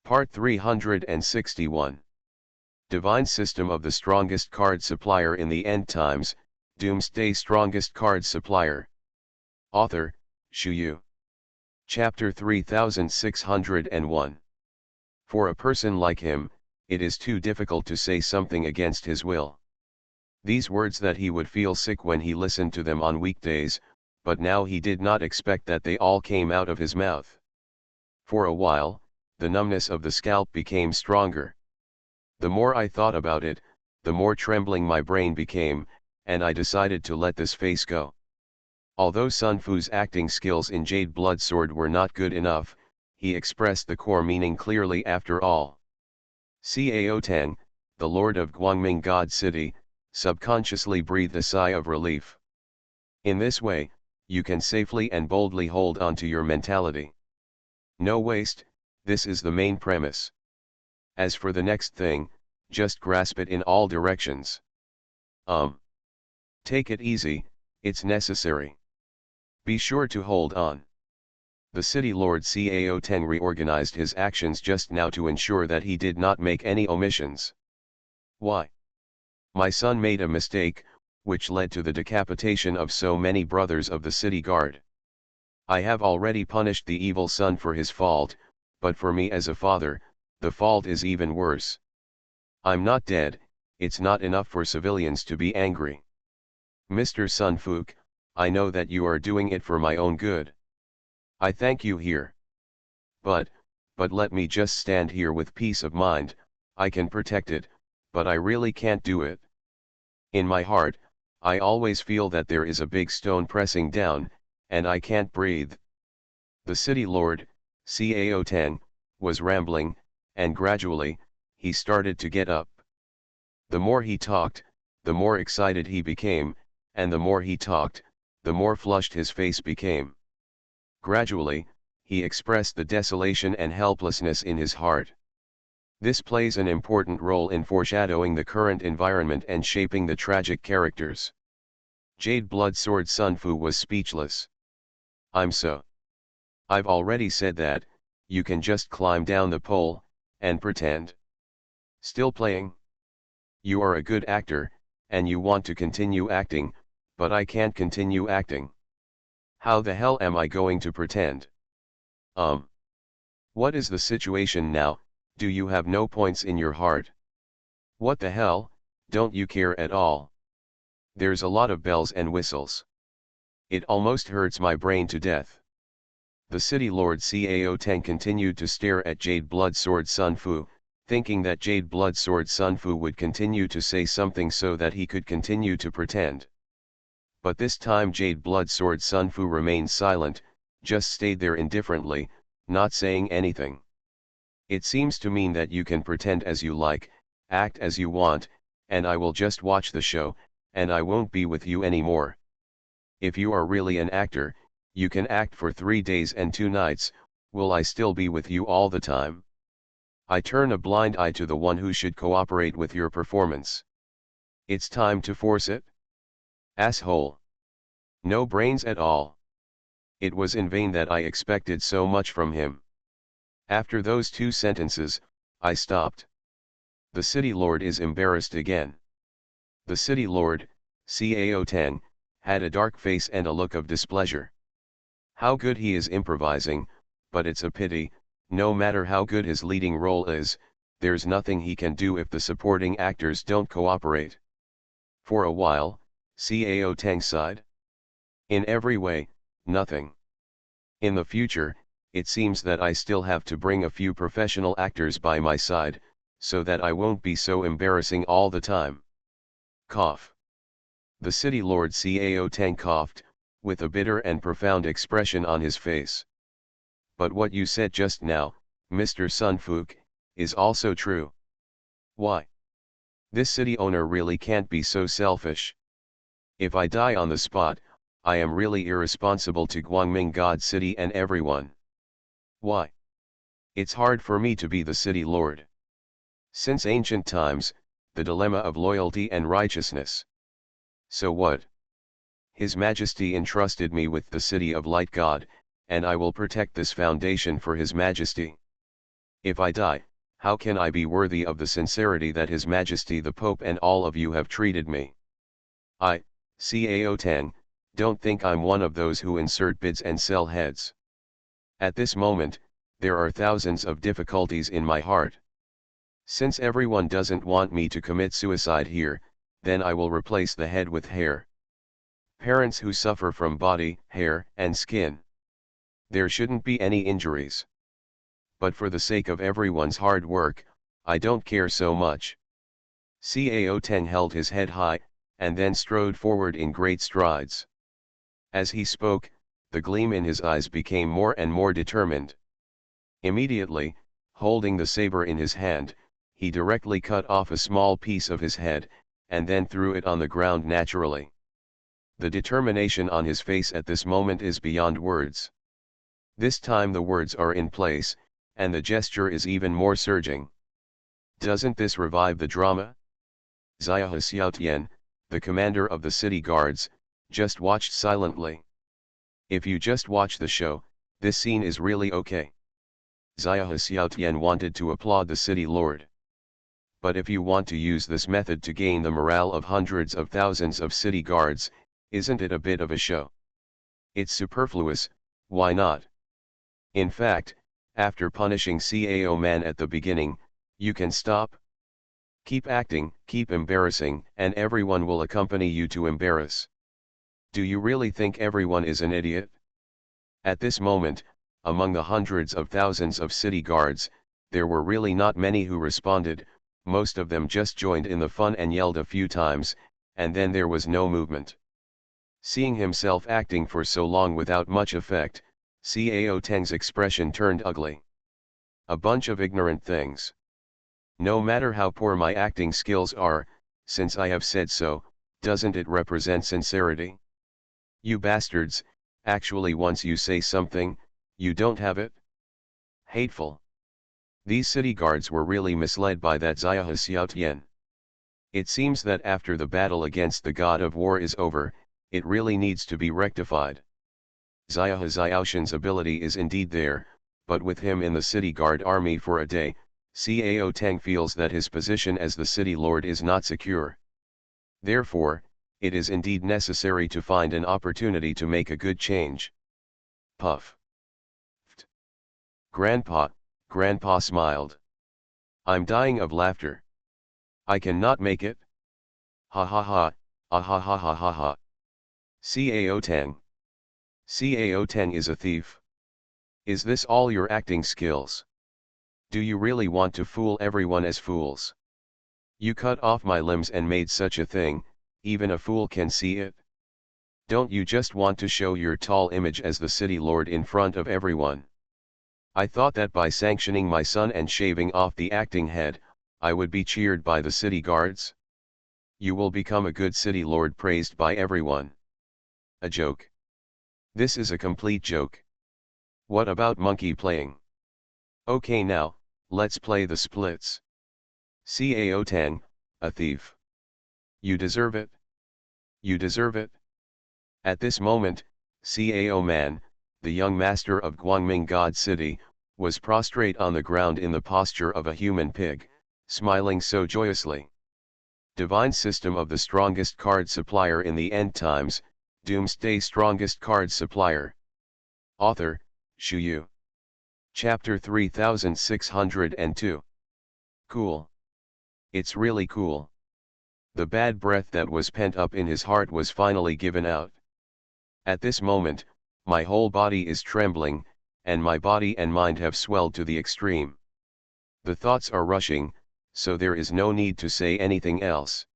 Part 361. Divine System of the Strongest Card Supplier in the End Times, Doomsday Strongest Card Supplier. Author, Shu. Chapter 3601. For a person like him, it is too difficult to say something against his will. These words that he would feel sick when he listened to them on weekdays, but now he did not expect that they all came out of his mouth. For a while, the numbness of the scalp became stronger. The more I thought about it, the more trembling my brain became, and I decided to let this face go. Although Sun Fu's acting skills in Jade Blood Sword were not good enough, he expressed the core meaning clearly after all. Cao Tang, the Lord of Guangming God City, subconsciously breathed a sigh of relief. In this way, you can safely and boldly hold on to your mentality. No waste, this is the main premise. As for the next thing, just grasp it in all directions. Take it easy, it's necessary. Be sure to hold on. The city lord Cao Teng reorganized his actions just now to ensure that he did not make any omissions. Why? My son made a mistake, which led to the decapitation of so many brothers of the city guard. I have already punished the evil son for his fault, but for me as a father, the fault is even worse. I'm not dead, it's not enough for civilians to be angry. Mr. Sun Fuke, I know that you are doing it for my own good. I thank you here. But let me just stand here with peace of mind. I can protect it, but I really can't do it. In my heart, I always feel that there is a big stone pressing down, and I can't breathe. The city lord, Cao Teng, was rambling, and gradually, he started to get up. The more he talked, the more excited he became, and the more he talked, the more flushed his face became. Gradually, he expressed the desolation and helplessness in his heart. This plays an important role in foreshadowing the current environment and shaping the tragic characters. Jade Blood Sword Sun Fu was speechless. I've already said that, you can just climb down the pole, and pretend. Still playing? You are a good actor, and you want to continue acting, but I can't continue acting. How the hell am I going to pretend? What is the situation now? Do you have no points in your heart? What the hell, don't you care at all? There's a lot of bells and whistles. It almost hurts my brain to death. The city lord Cao Teng continued to stare at Jade Blood Sword Sun Fu, thinking that Jade Blood Sword Sun Fu would continue to say something so that he could continue to pretend. But this time Jade Blood Sword Sun Fu remained silent, just stayed there indifferently, not saying anything. It seems to mean that you can pretend as you like, act as you want, and I will just watch the show, and I won't be with you anymore. If you are really an actor, you can act for 3 days and 2 nights, will I still be with you all the time? I turn a blind eye to the one who should cooperate with your performance. It's time to force it? Asshole. No brains at all. It was in vain that I expected so much from him. After those 2 sentences, I stopped. The city lord is embarrassed again. The city lord, Cao Teng, had a dark face and a look of displeasure. How good he is improvising, but it's a pity, no matter how good his leading role is, there's nothing he can do if the supporting actors don't cooperate. For a while, Cao Teng sighed. In every way, nothing. In the future, it seems that I still have to bring a few professional actors by my side, so that I won't be so embarrassing all the time. Cough. The city lord Cao Teng coughed, with a bitter and profound expression on his face. But what you said just now, Mr. Sun Fuke, is also true. Why? This city owner really can't be so selfish. If I die on the spot, I am really irresponsible to Guangming God City and everyone. Why? It's hard for me to be the city lord. Since ancient times, the dilemma of loyalty and righteousness. So what? His Majesty entrusted me with the City of Light God, and I will protect this foundation for His Majesty. If I die, how can I be worthy of the sincerity that His Majesty the Pope and all of you have treated me? I, Cao Tang, don't think I'm one of those who insert bids and sell heads. At this moment, there are thousands of difficulties in my heart. Since everyone doesn't want me to commit suicide here, then I will replace the head with hair. Parents who suffer from body, hair, and skin. There shouldn't be any injuries. But for the sake of everyone's hard work, I don't care so much. Cao Teng held his head high, and then strode forward in great strides. As he spoke, the gleam in his eyes became more and more determined. Immediately, holding the saber in his hand, he directly cut off a small piece of his head, and then threw it on the ground naturally. The determination on his face at this moment is beyond words. This time the words are in place, and the gesture is even more surging. Doesn't this revive the drama? Xia Xiaotian, the commander of the city guards, just watched silently. If you just watch the show, this scene is really okay. Xia Xiaotian wanted to applaud the city lord. But if you want to use this method to gain the morale of hundreds of thousands of city guards, isn't it a bit of a show? It's superfluous, why not? In fact, after punishing Cao Man at the beginning, you can stop. Keep acting, keep embarrassing, and everyone will accompany you to embarrass. Do you really think everyone is an idiot? At this moment, among the hundreds of thousands of city guards, there were really not many who responded, most of them just joined in the fun and yelled a few times, and then there was no movement. Seeing himself acting for so long without much effect, Cao Teng's expression turned ugly. A bunch of ignorant things. No matter how poor my acting skills are, since I have said so, doesn't it represent sincerity? You bastards, actually once you say something, you don't have it? Hateful. These city guards were really misled by that Xia Xiaotian. It seems that after the battle against the god of war is over, it really needs to be rectified. Xia Xiaotian's ability is indeed there, but with him in the city guard army for a day, Cao Teng feels that his position as the city lord is not secure. Therefore, it is indeed necessary to find an opportunity to make a good change. Puff. Grandpa smiled. I'm dying of laughter. I cannot make it. Ha ha ha, ah ha ha ha ha ha. Cao Teng. Cao Teng is a thief. Is this all your acting skills? Do you really want to fool everyone as fools? You cut off my limbs and made such a thing, even a fool can see it. Don't you just want to show your tall image as the city lord in front of everyone? I thought that by sanctioning my son and shaving off the acting head, I would be cheered by the city guards. You will become a good city lord praised by everyone. A joke. This is a complete joke. What about monkey playing? Okay now, let's play the splits. Cao Teng, a thief. You deserve it. You deserve it. At this moment, Cao Man, the young master of Guangming God City, was prostrate on the ground in the posture of a human pig, smiling so joyously. Divine system of the strongest card supplier in the end times, Doomsday strongest card supplier. Author, Shu Yu. Chapter 3602. Cool. It's really cool. The bad breath that was pent up in his heart was finally given out. At this moment, my whole body is trembling, and my body and mind have swelled to the extreme. The thoughts are rushing, so there is no need to say anything else.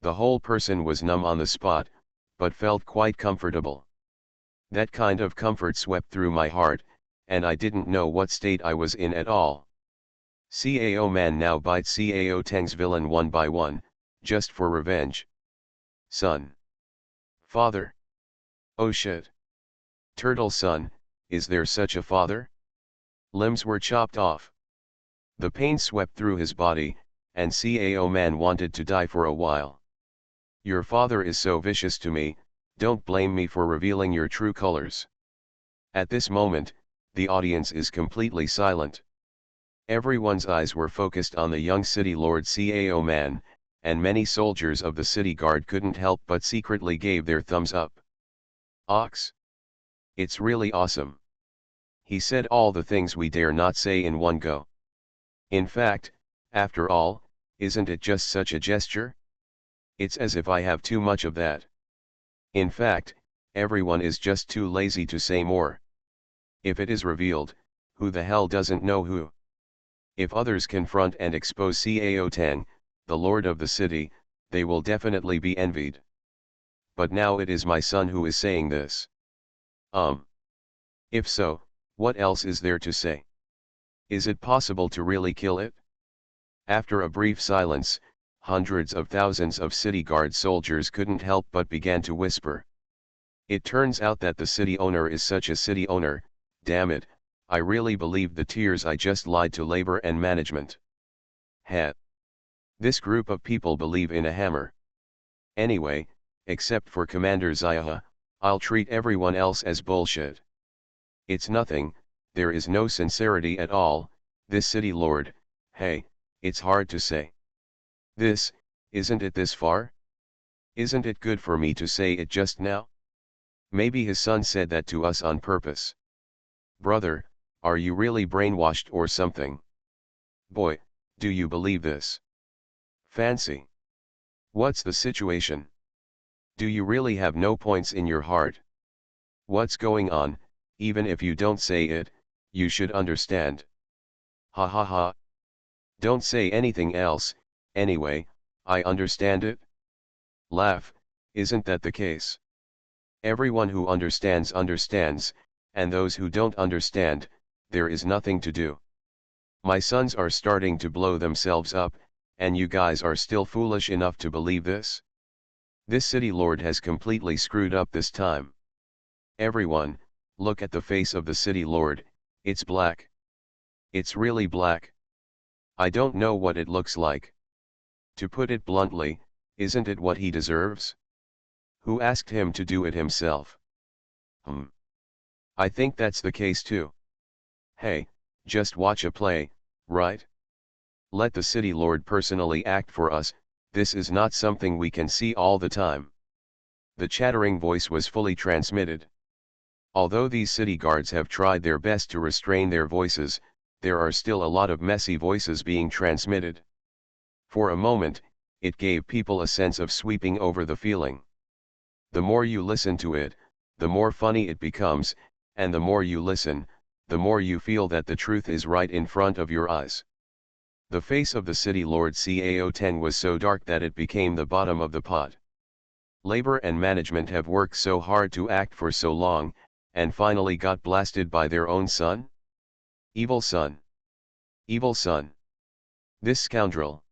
The whole person was numb on the spot, but felt quite comfortable. That kind of comfort swept through my heart, and I didn't know what state I was in at all. Cao Man now bites Cao Teng's villain one by one, just for revenge. Son. Father. Oh shit. Turtle son, is there such a father? Limbs were chopped off. The pain swept through his body, and Cao Man wanted to die for a while. Your father is so vicious to me, don't blame me for revealing your true colors. At this moment, the audience is completely silent. Everyone's eyes were focused on the young city lord CAO man, and many soldiers of the city guard couldn't help but secretly gave their thumbs up. Ox. It's really awesome. He said all the things we dare not say in one go. In fact, after all, isn't it just such a gesture? It's as if I have too much of that. In fact, everyone is just too lazy to say more. If it is revealed, who the hell doesn't know who? If others confront and expose CAO Tang, the lord of the city, they will definitely be envied. But now it is my son who is saying this. If so, what else is there to say? Is it possible to really kill it? After a brief silence, hundreds of thousands of city guard soldiers couldn't help but began to whisper. It turns out that the city owner is such a city owner, damn it, I really believed the tears I just lied to labor and management. Heh. This group of people believe in a hammer. Anyway, except for Commander Zayaha, I'll treat everyone else as bullshit. It's nothing, there is no sincerity at all, this city lord, hey, it's hard to say. This, isn't it this far? Isn't it good for me to say it just now? Maybe his son said that to us on purpose. Brother, are you really brainwashed or something? Boy, do you believe this? Fancy. What's the situation? Do you really have no points in your heart? What's going on? Even if you don't say it, you should understand. Ha ha ha. Don't say anything else, anyway, I understand it. Laugh, isn't that the case? Everyone who understands understands, and those who don't understand, there is nothing to do. My sons are starting to blow themselves up, and you guys are still foolish enough to believe this? This city lord has completely screwed up this time. Everyone, look at the face of the city lord, it's black. It's really black. I don't know what it looks like. To put it bluntly, isn't it what he deserves? Who asked him to do it himself? I think that's the case too. Hey, just watch a play, right? Let the city lord personally act for us, this is not something we can see all the time. The chattering voice was fully transmitted. Although these city guards have tried their best to restrain their voices, there are still a lot of messy voices being transmitted. For a moment, it gave people a sense of sweeping over the feeling. The more you listen to it, the more funny it becomes, and the more you listen, the more you feel that the truth is right in front of your eyes. The face of the city lord CAO Teng was so dark that it became the bottom of the pot. Labor and management have worked so hard to act for so long, and finally got blasted by their own son? Evil son. Evil son. This scoundrel.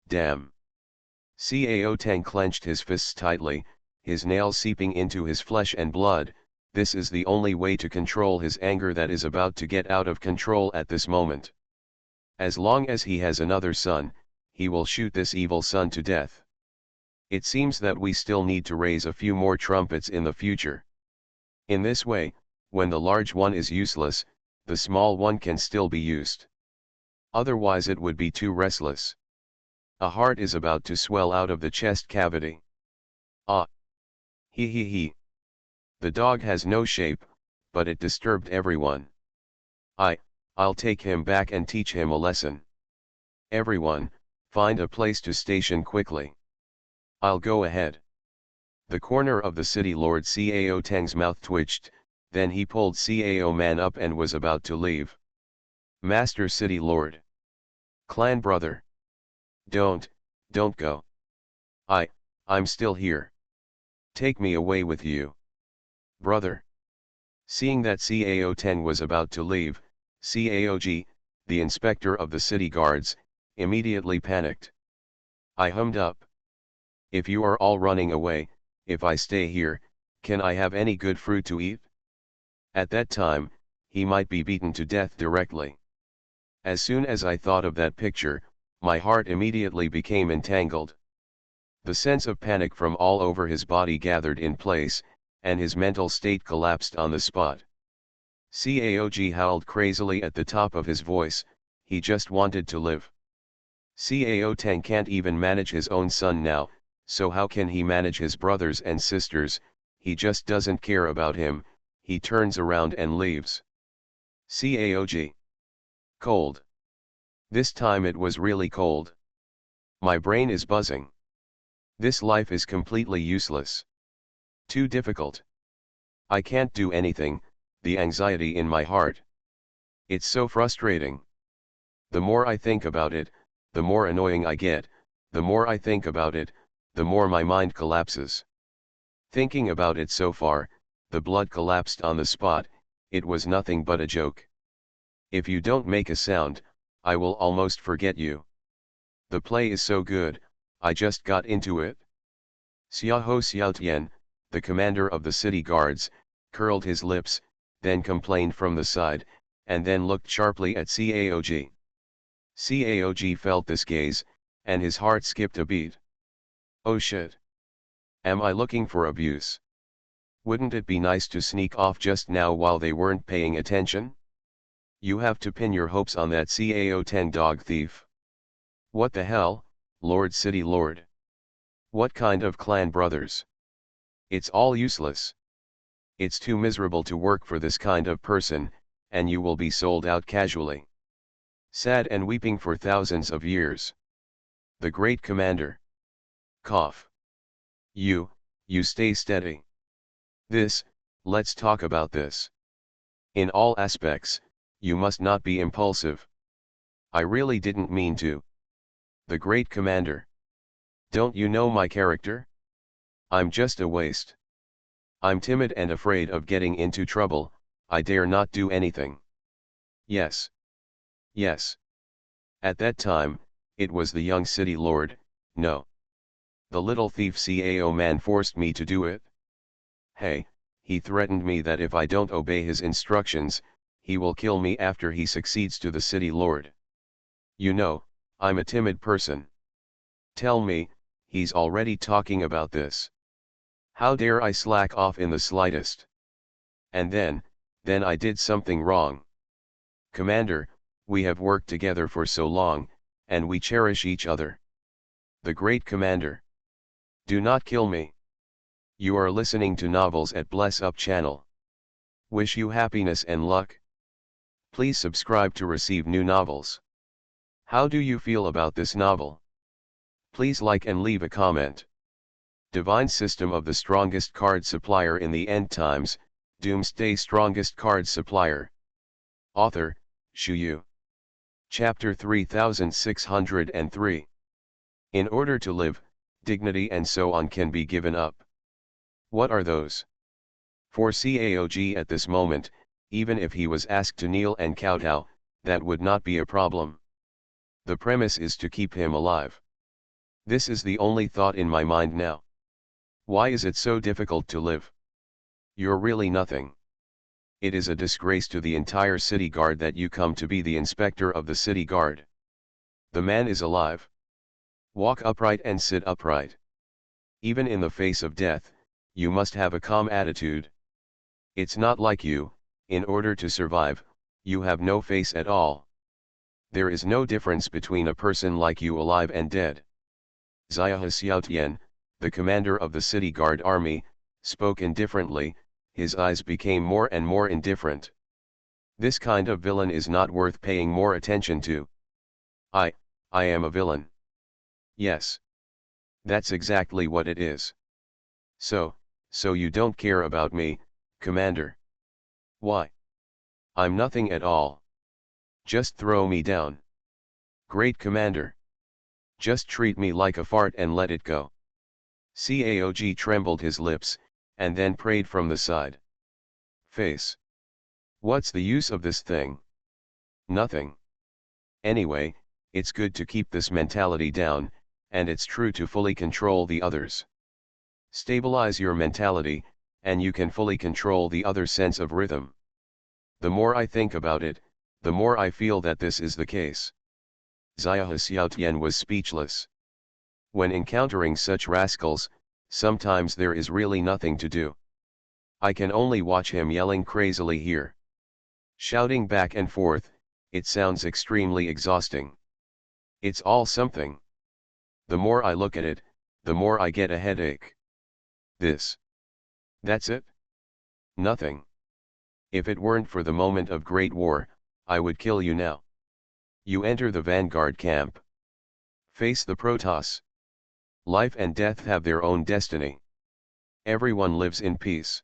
Damn. Cao Teng clenched his fists tightly, his nails seeping into his flesh and blood. This is the only way to control his anger that is about to get out of control at this moment. As long as he has another son, he will shoot this evil son to death. It seems that we still need to raise a few more trumpets in the future. In this way, when the large one is useless, the small one can still be used. Otherwise it would be too restless. A heart is about to swell out of the chest cavity. Ah! He. The dog has no shape, but it disturbed everyone. I'll take him back and teach him a lesson. Everyone, find a place to station quickly. I'll go ahead. The corner of the city lord Cao Teng's mouth twitched, then he pulled Cao man up and was about to leave. Master city lord. Clan brother. Don't go. I'm still here. Take me away with you. Brother. Seeing that Cao Teng was about to leave, Caog, the inspector of the city guards, immediately panicked. I hummed up. If you are all running away, if I stay here, can I have any good fruit to eat? At that time, he might be beaten to death directly. As soon as I thought of that picture, my heart immediately became entangled. The sense of panic from all over his body gathered in place, and his mental state collapsed on the spot. Caog howled crazily at the top of his voice, he just wanted to live. Cao Teng can't even manage his own son now, so how can he manage his brothers and sisters? He just doesn't care about him. He turns around and leaves. Caog. Cold. This time it was really cold. My brain is buzzing. This life is completely useless. Too difficult. I can't do anything, the anxiety in my heart. It's so frustrating. The more I think about it, the more annoying I get. The more I think about it, the more my mind collapses. Thinking about it so far, the blood collapsed on the spot. It was nothing but a joke. If you don't make a sound, I will almost forget you. The play is so good, I just got into it. Xiaoho Xiaotian, the commander of the city guards, curled his lips, then complained from the side, and then looked sharply at Caog. Caog felt this gaze, and his heart skipped a beat. Oh shit. Am I looking for abuse? Wouldn't it be nice to sneak off just now while they weren't paying attention? You have to pin your hopes on that Cao Teng dog thief. What the hell, Lord City Lord? What kind of clan brothers? It's all useless. It's too miserable to work for this kind of person, and you will be sold out casually. Sad and weeping for thousands of years. The great commander. Cough. You stay steady. Let's talk about this. In all aspects, you must not be impulsive. I really didn't mean to. The great commander. Don't you know my character? I'm just a waste. I'm timid and afraid of getting into trouble. I dare not do anything. Yes. Yes. At that time, it was the young city lord, no. The little thief Cao man forced me to do it. Hey, he threatened me that if I don't obey his instructions, he will kill me after he succeeds to the city lord. You know, I'm a timid person. Tell me, he's already talking about this. How dare I slack off in the slightest? And then I did something wrong. Commander, we have worked together for so long, and we cherish each other. The great commander. Do not kill me. You are listening to novels at Bless Up channel. Wish you happiness and luck. Please subscribe to receive new novels. How do you feel about this novel? Please like and leave a comment. Divine System of the Strongest Card Supplier in the End Times, Doomsday Strongest Card Supplier. Author, Shu Yu. Chapter 3603. In order to live, dignity and so on can be given up. What are those? For Caog at this moment, even if he was asked to kneel and kowtow, that would not be a problem. The premise is to keep him alive. This is the only thought in my mind now. Why is it so difficult to live? You're really nothing. It is a disgrace to the entire city guard that you come to be the inspector of the city guard. The man is alive. Walk upright and sit upright. Even in the face of death, you must have a calm attitude. It's not like you, in order to survive, you have no face at all. There is no difference between a person like you alive and dead. Xiaohe Xiaotian, the commander of the city guard army, spoke indifferently. His eyes became more and more indifferent. This kind of villain is not worth paying more attention to. I am a villain. Yes. That's exactly what it is. So you don't care about me, Commander? Why? I'm nothing at all. Just throw me down. Great Commander. Just treat me like a fart and let it go. Caog trembled his lips, and then prayed from the side. Face. What's the use of this thing? Nothing. Anyway, it's good to keep this mentality down, and it's true to fully control the others. Stabilize your mentality, and you can fully control the other sense of rhythm. The more I think about it, the more I feel that this is the case. Xiaohe Xiaotian was speechless. When encountering such rascals, sometimes there is really nothing to do. I can only watch him yelling crazily here. Shouting back and forth, It sounds extremely exhausting. It's all something. The more I look at it, the more I get a headache. That's it? Nothing. If it weren't for the moment of great war, I would kill you now. You enter the vanguard camp. Face the Protoss. Life and death have their own destiny. Everyone lives in peace.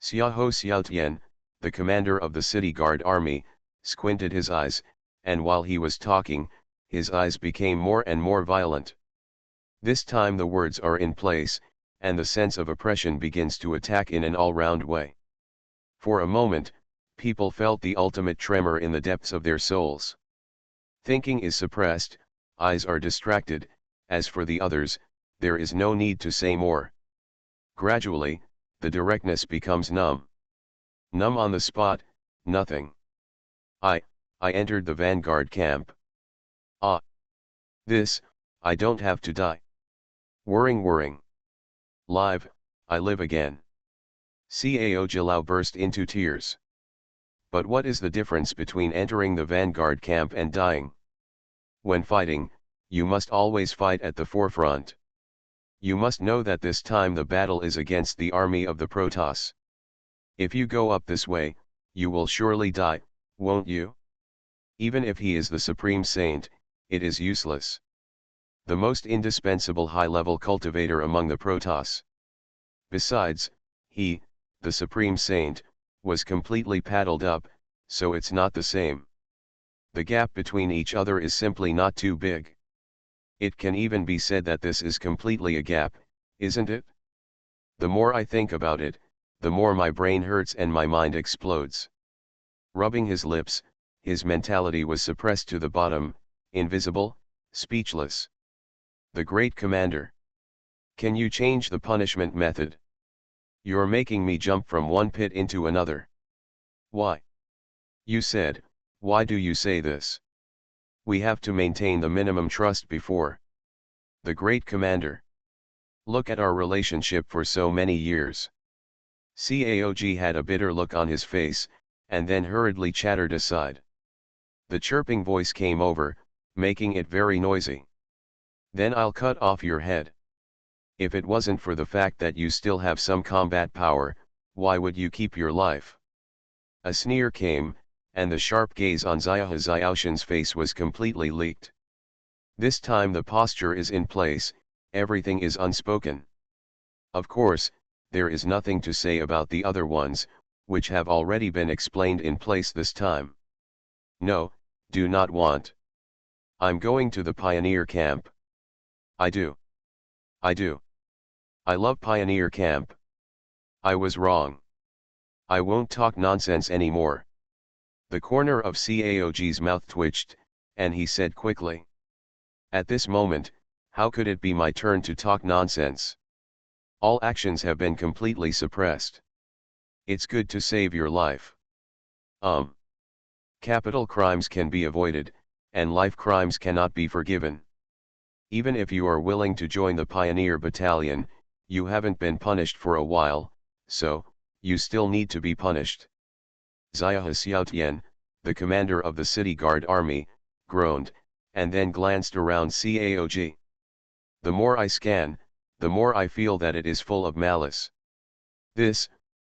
Xiahou Xiaotian, the commander of the city guard army, squinted his eyes, and while he was talking, his eyes became more and more violent. This time the words are in place, and the sense of oppression begins to attack in an all-round way. For a moment, people felt the ultimate tremor in the depths of their souls. Thinking is suppressed, eyes are distracted, as for the others, there is no need to say more. Gradually, the directness becomes numb. Numb on the spot, nothing. I entered the vanguard camp. Ah. I don't have to die. Whirring. Live, I live again. Cao Jilao burst into tears. But what is the difference between entering the vanguard camp and dying? When fighting, you must always fight at the forefront. You must know that this time the battle is against the army of the Protoss. If you go up this way, you will surely die, won't you? Even if he is the supreme saint, it is useless. The most indispensable high-level cultivator among the Protoss. Besides, he, the supreme saint, was completely paddled up, so it's not the same. The gap between each other is simply not too big. It can even be said that this is completely a gap, isn't it? The more I think about it, the more my brain hurts and my mind explodes. Rubbing his lips, his mentality was suppressed to the bottom, invisible, speechless. The great commander. Can you change the punishment method? You're making me jump from one pit into another. Why? You said, why do you say this? We have to maintain the minimum trust before. The great commander. Look at our relationship for so many years. Caog had a bitter look on his face, and then hurriedly chattered aside. The chirping voice came over, making it very noisy. Then I'll cut off your head. If it wasn't for the fact that you still have some combat power, why would you keep your life? A sneer came, and the sharp gaze on Xiahou Xiaoshan's face was completely leaked. This time the posture is in place, everything is unspoken. Of course, there is nothing to say about the other ones, which have already been explained in place this time. No, do not want. I'm going to the pioneer camp. I do. I love pioneer camp. I was wrong. I won't talk nonsense anymore. The corner of Caog's mouth twitched, and he said quickly. At this moment, how could it be my turn to talk nonsense? All actions have been completely suppressed. It's good to save your life. Capital crimes can be avoided, and life crimes cannot be forgiven. Even if you are willing to join the Pioneer Battalion, you haven't been punished for a while, so, you still need to be punished. Xiahou Xiaotian, the commander of the City Guard Army, groaned, and then glanced around Caog. The more I scan, the more I feel that it is full of malice.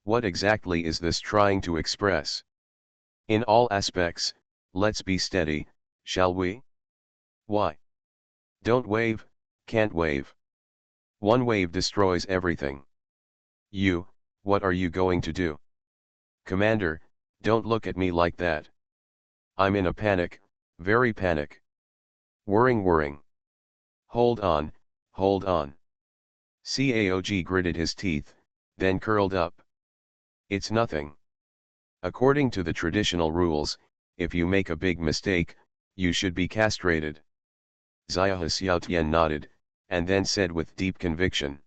What exactly is this trying to express? In all aspects, let's be steady, shall we? Why? Don't wave, can't wave. One wave destroys everything. What are you going to do? Commander, don't look at me like that. I'm in a panic, very panic. Whirring. Hold on. Caog gritted his teeth, then curled up. It's nothing. According to the traditional rules, if you make a big mistake, you should be castrated. Xiahou Xiaotian nodded, and then said with deep conviction.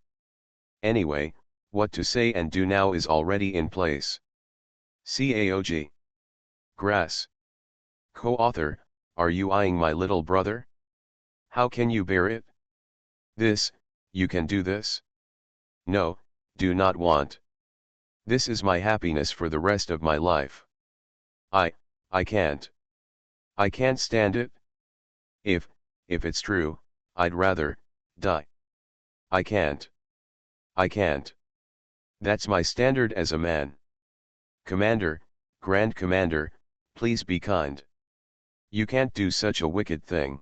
Anyway, what to say and do now is already in place. Caog. Grass. Co-author, are you eyeing my little brother? How can you bear it? You can do this? No, do not want. This is my happiness for the rest of my life. I can't. I can't stand it. If, if it's true, I'd rather die. I can't. I can't. That's my standard as a man. Commander, Grand Commander, please be kind. You can't do such a wicked thing.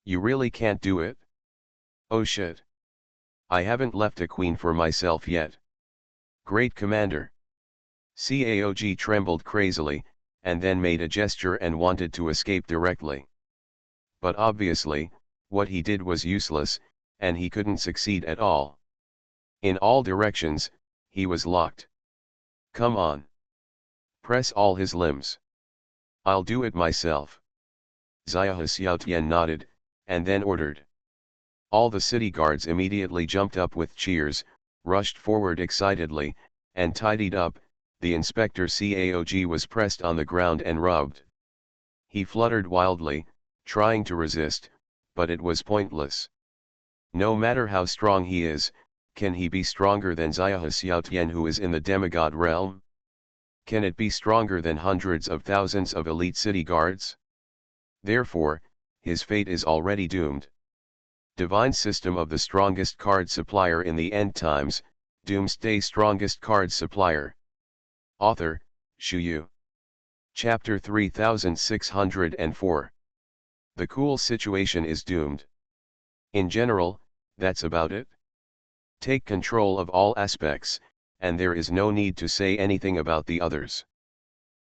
You really can't do it? Oh shit. I haven't left a queen for myself yet. Great Commander. Caog trembled crazily, and then made a gesture and wanted to escape directly. But obviously, what he did was useless, and he couldn't succeed at all. In all directions, he was locked. Come on. Press all his limbs. I'll do it myself. Xia Xiaotian nodded, and then ordered. All the city guards immediately jumped up with cheers, rushed forward excitedly, and tidied up. The inspector Caog was pressed on the ground and rubbed. He fluttered wildly, trying to resist, but it was pointless. No matter how strong he is, can he be stronger than Xia Xiaotian, who is in the demigod realm? Can it be stronger than hundreds of thousands of elite city guards? Therefore, his fate is already doomed. Divine System of the Strongest Card Supplier in the End Times, Doomsday Strongest Card Supplier. Author, Shu Yu. Chapter 3604. The cool situation is doomed. In general, that's about it. Take control of all aspects, and there is no need to say anything about the others.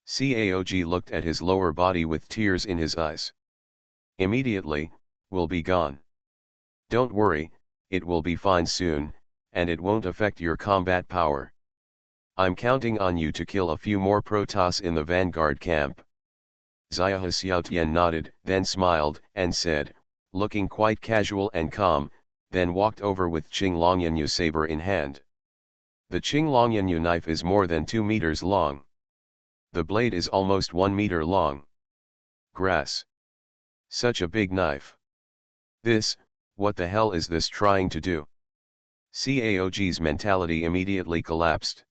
Caog looked at his lower body with tears in his eyes. Immediately, we'll be gone. Don't worry, it will be fine soon, and it won't affect your combat power. I'm counting on you to kill a few more Protoss in the vanguard camp. Xia Xiaotian nodded, then smiled, and said, looking quite casual and calm, then walked over with Qing Longyanyu saber in hand. The Qing Longyanyu knife is more than 2 meters long. The blade is almost 1 meter long. Grass. Such a big knife. What the hell is this trying to do? Caog's mentality immediately collapsed.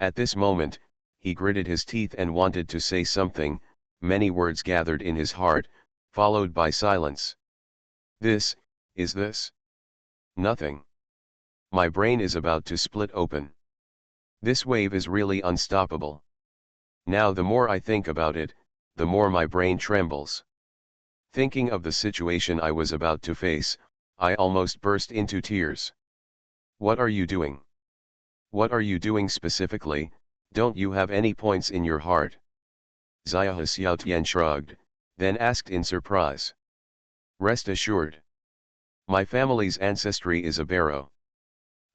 At this moment, he gritted his teeth and wanted to say something. Many words gathered in his heart, followed by silence. This. Nothing. My brain is about to split open. This wave is really unstoppable. Now the more I think about it, the more my brain trembles. Thinking of the situation I was about to face, I almost burst into tears. What are you doing? What are you doing specifically? Don't you have any points in your heart? Xia Xiaotian shrugged, then asked in surprise. Rest assured. My family's ancestry is a barrow.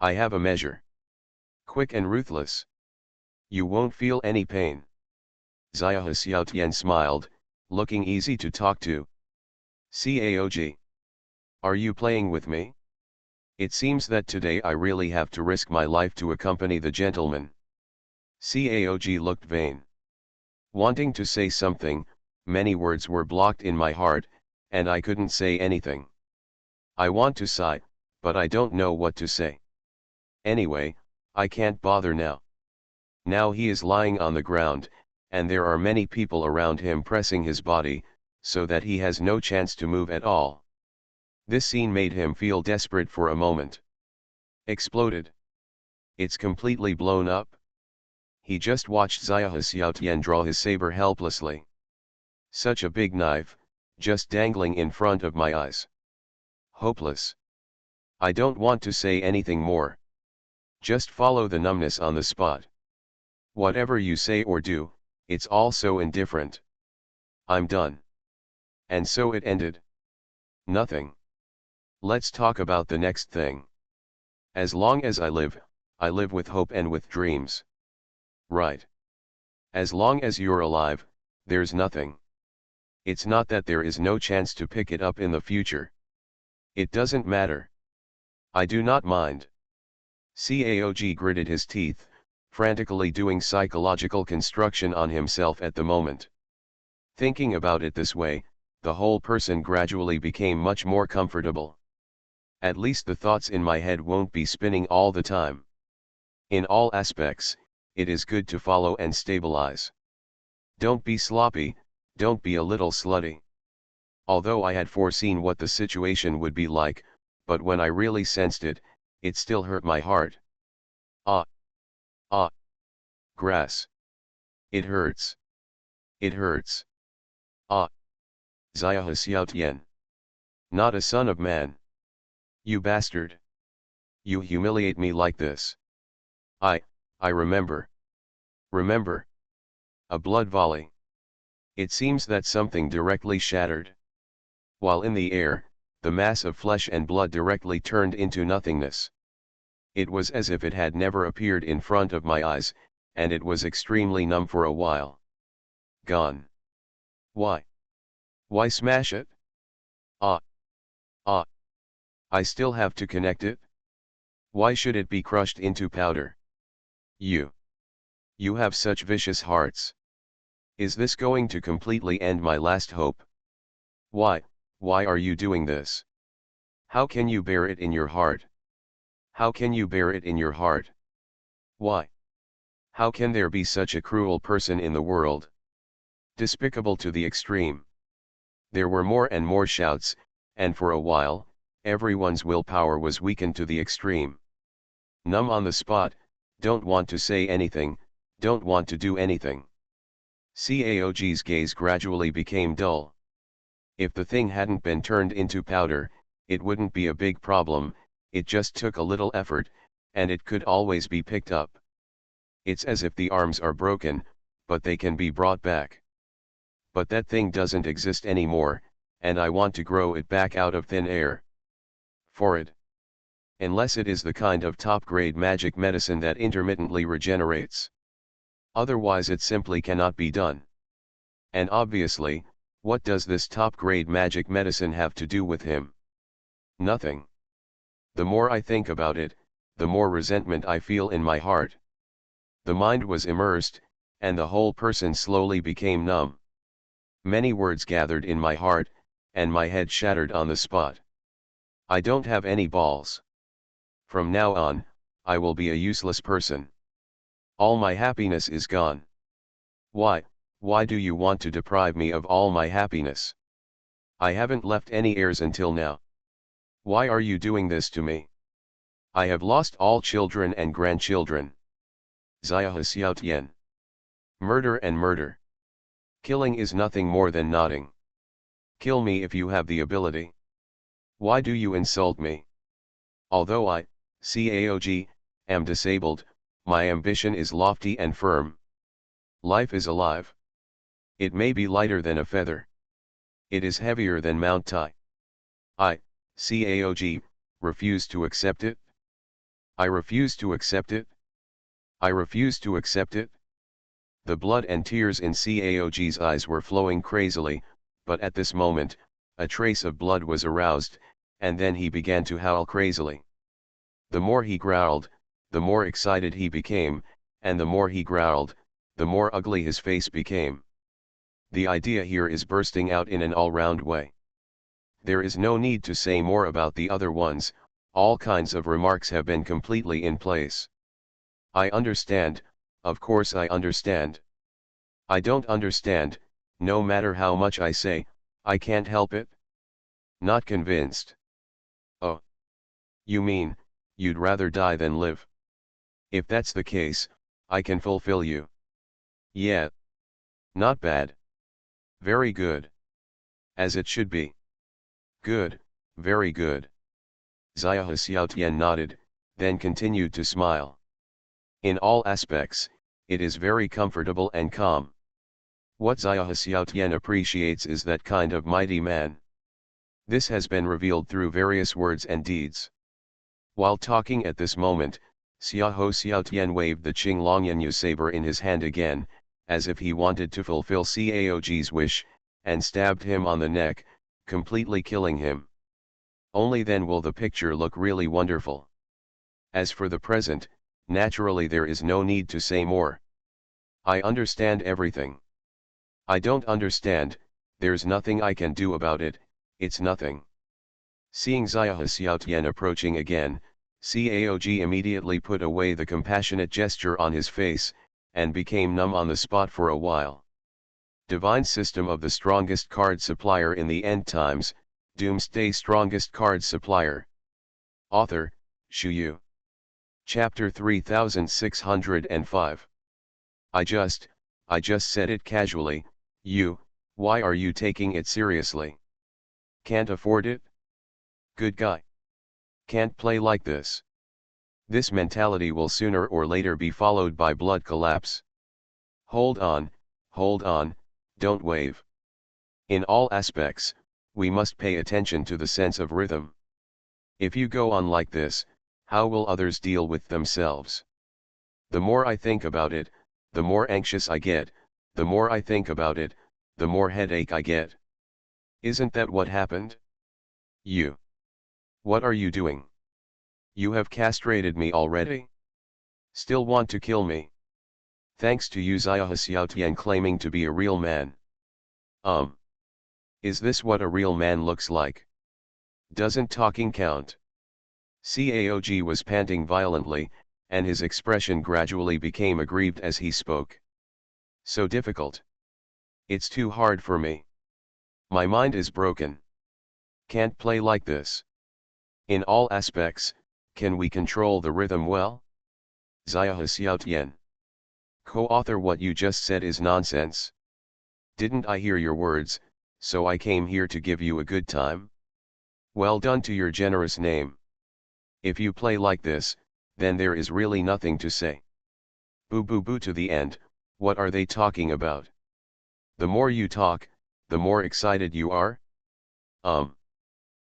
I have a measure. Quick and ruthless. You won't feel any pain. Xia Xiaotian smiled, looking easy to talk to. Caog. Are you playing with me? It seems that today I really have to risk my life to accompany the gentleman. Caog looked vain. Wanting to say something, many words were blocked in my heart, and I couldn't say anything. I want to sigh, but I don't know what to say. Anyway, I can't bother now. Now he is lying on the ground, and there are many people around him pressing his body, so that he has no chance to move at all. This scene made him feel desperate for a moment. Exploded. It's completely blown up. He just watched Xia Xiaotian draw his saber helplessly. Such a big knife, just dangling in front of my eyes. Hopeless. I don't want to say anything more. Just follow the numbness on the spot. Whatever you say or do, it's all so indifferent. I'm done. And so it ended. Nothing. Let's talk about the next thing. As long as I live with hope and with dreams. Right. As long as you're alive, there's nothing. It's not that there is no chance to pick it up in the future. It doesn't matter. I do not mind. Caog gritted his teeth, frantically doing psychological construction on himself at the moment. Thinking about it this way, the whole person gradually became much more comfortable. At least the thoughts in my head won't be spinning all the time. In all aspects, it is good to follow and stabilize. Don't be sloppy, Don't be a little slutty. Although I had foreseen what the situation would be like, but when I really sensed it, it still hurt my heart. Ah. Ah. Grass. It hurts. It hurts. Ah. Zaya Xiaotian. Not a son of man. You bastard. You humiliate me like this. I remember. Remember. A blood volley. It seems that something directly shattered. While in the air, the mass of flesh and blood directly turned into nothingness. It was as if it had never appeared in front of my eyes, and it was extremely numb for a while. Gone. Why? Why smash it? Ah. Ah. I still have to connect it? Why should it be crushed into powder? You have such vicious hearts. Is this going to completely end my last hope? Why are you doing this? How can you bear it in your heart? How can you bear it in your heart? Why? How can there be such a cruel person in the world? Despicable to the extreme. There were more and more shouts, and for a while, everyone's willpower was weakened to the extreme. Numb on the spot, don't want to say anything, don't want to do anything. Caog's gaze gradually became dull. If the thing hadn't been turned into powder, it wouldn't be a big problem, it just took a little effort, and it could always be picked up. It's as if the arms are broken, but they can be brought back. But that thing doesn't exist anymore, and I want to grow it back out of thin air. For it. Unless it is the kind of top-grade magic medicine that intermittently regenerates. Otherwise it simply cannot be done. And obviously, what does this top-grade magic medicine have to do with him? Nothing. The more I think about it, the more resentment I feel in my heart. The mind was immersed, and the whole person slowly became numb. Many words gathered in my heart, and my head shattered on the spot. I don't have any balls. From now on, I will be a useless person. All my happiness is gone. Why do you want to deprive me of all my happiness? I haven't left any heirs until now. Why are you doing this to me? I have lost all children and grandchildren. Zaya Xiaotian. Murder and murder. Killing is nothing more than nodding. Kill me if you have the ability. Why do you insult me? Although I, Caog, am disabled, my ambition is lofty and firm. Life is alive. It may be lighter than a feather. It is heavier than Mount Tai. I, Caog, refuse to accept it. I refuse to accept it. I refuse to accept it. The blood and tears in Caog's eyes were flowing crazily, but at this moment, a trace of blood was aroused, and then he began to howl crazily. The more he growled, the more excited he became, and the more he growled, the more ugly his face became. The idea here is bursting out in an all-round way. There is no need to say more about the other ones, all kinds of remarks have been completely in place. I understand, of course I understand. I don't understand, no matter how much I say, I can't help it. Not convinced. Oh. You mean, you'd rather die than live? If that's the case, I can fulfill you. Yeah. Not bad. Very good. As it should be. Good, very good. Zaya Xiaotian nodded, then continued to smile. In all aspects, it is very comfortable and calm. What Zaya Xiaotian appreciates is that kind of mighty man. This has been revealed through various words and deeds. While talking at this moment, Xiao Xiaotian waved the Qinglongyanyu saber in his hand again, as if he wanted to fulfill Caog's wish, and stabbed him on the neck, completely killing him. Only then will the picture look really wonderful. As for the present, naturally there is no need to say more. I understand everything. I don't understand, there's nothing I can do about it, it's nothing. Seeing Zaya Xiaotian approaching again, Caog immediately put away the compassionate gesture on his face, and became numb on the spot for a while. Divine system of the strongest card supplier in the end times, Doomsday strongest card supplier. Author, Shu Yu. Chapter 3605. I just said it casually. Why are you taking it seriously? Can't afford it? Good guy. Can't play like this. This mentality will sooner or later be followed by blood collapse. Hold on, don't wave. In all aspects, we must pay attention to the sense of rhythm. If you go on like this, how will others deal with themselves? The more I think about it, the more anxious I get, the more I think about it, the more headache I get. Isn't that what happened? You. What are you doing? You have castrated me already? Still want to kill me? Thanks to you Ziahe Xiaotian claiming to be a real man. Is this what a real man looks like? Doesn't talking count? Caog was panting violently, and his expression gradually became aggrieved as he spoke. So difficult. It's too hard for me. My mind is broken. Can't play like this. In all aspects, can we control the rhythm well? Ziahe Xiaotian. Co-author, what you just said is nonsense. Didn't I hear your words, so I came here to give you a good time? Well done to your generous name. If you play like this, then there is really nothing to say. Boo boo boo to the end, what are they talking about? The more you talk, the more excited you are?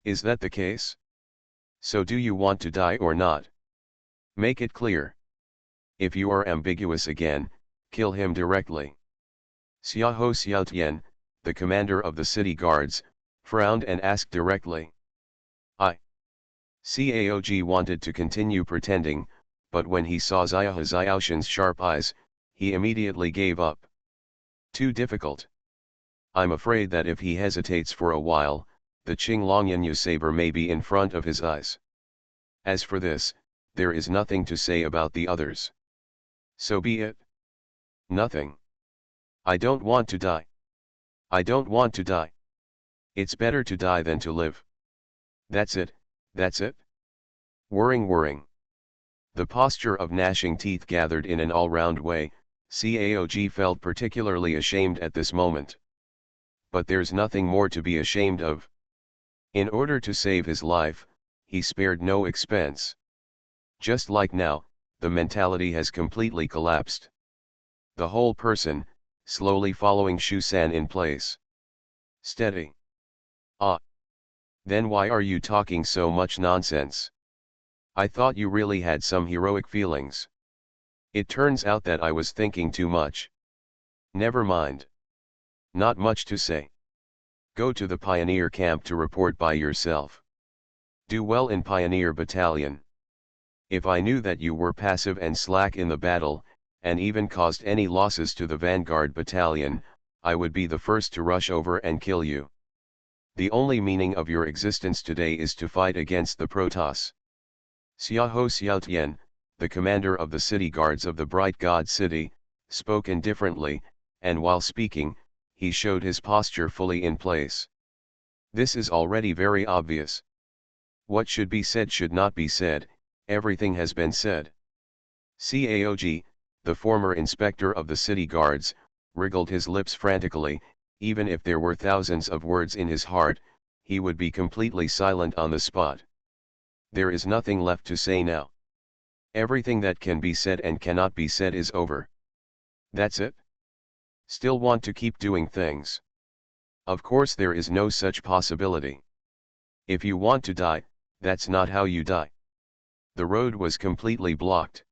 Is that the case? So do you want to die or not? Make it clear. If you are ambiguous again, kill him directly. Xiaoho Xiaotian, the commander of the city guards, frowned and asked directly. Caog wanted to continue pretending, but when he saw Ziahe Xiaotian's sharp eyes, he immediately gave up. Too difficult. I'm afraid that if he hesitates for a while, the Qinglongyanyu saber may be in front of his eyes. As for this, there is nothing to say about the others. So be it. Nothing. I don't want to die. I don't want to die. It's better to die than to live. That's it. That's it? Whirring. The posture of gnashing teeth gathered in an all-round way. Caog felt particularly ashamed at this moment. But there's nothing more to be ashamed of. In order to save his life, he spared no expense. Just like now, the mentality has completely collapsed. The whole person, slowly following Shu-san in place. Steady. Then why are you talking so much nonsense? I thought you really had some heroic feelings. It turns out that I was thinking too much. Never mind. Not much to say. Go to the Pioneer camp to report by yourself. Do well in Pioneer Battalion. If I knew that you were passive and slack in the battle, and even caused any losses to the Vanguard Battalion, I would be the first to rush over and kill you. The only meaning of your existence today is to fight against the Protoss. Xiaoho Xiaotian, the commander of the city guards of the Bright God City, spoke indifferently, and while speaking, he showed his posture fully in place. This is already very obvious. What should be said should not be said, everything has been said. Caog, the former inspector of the city guards, wriggled his lips frantically. Even if there were thousands of words in his heart, he would be completely silent on the spot. There is nothing left to say now. Everything that can be said and cannot be said is over. That's it? Still want to keep doing things? Of course there is no such possibility. If you want to die, that's not how you die. The road was completely blocked.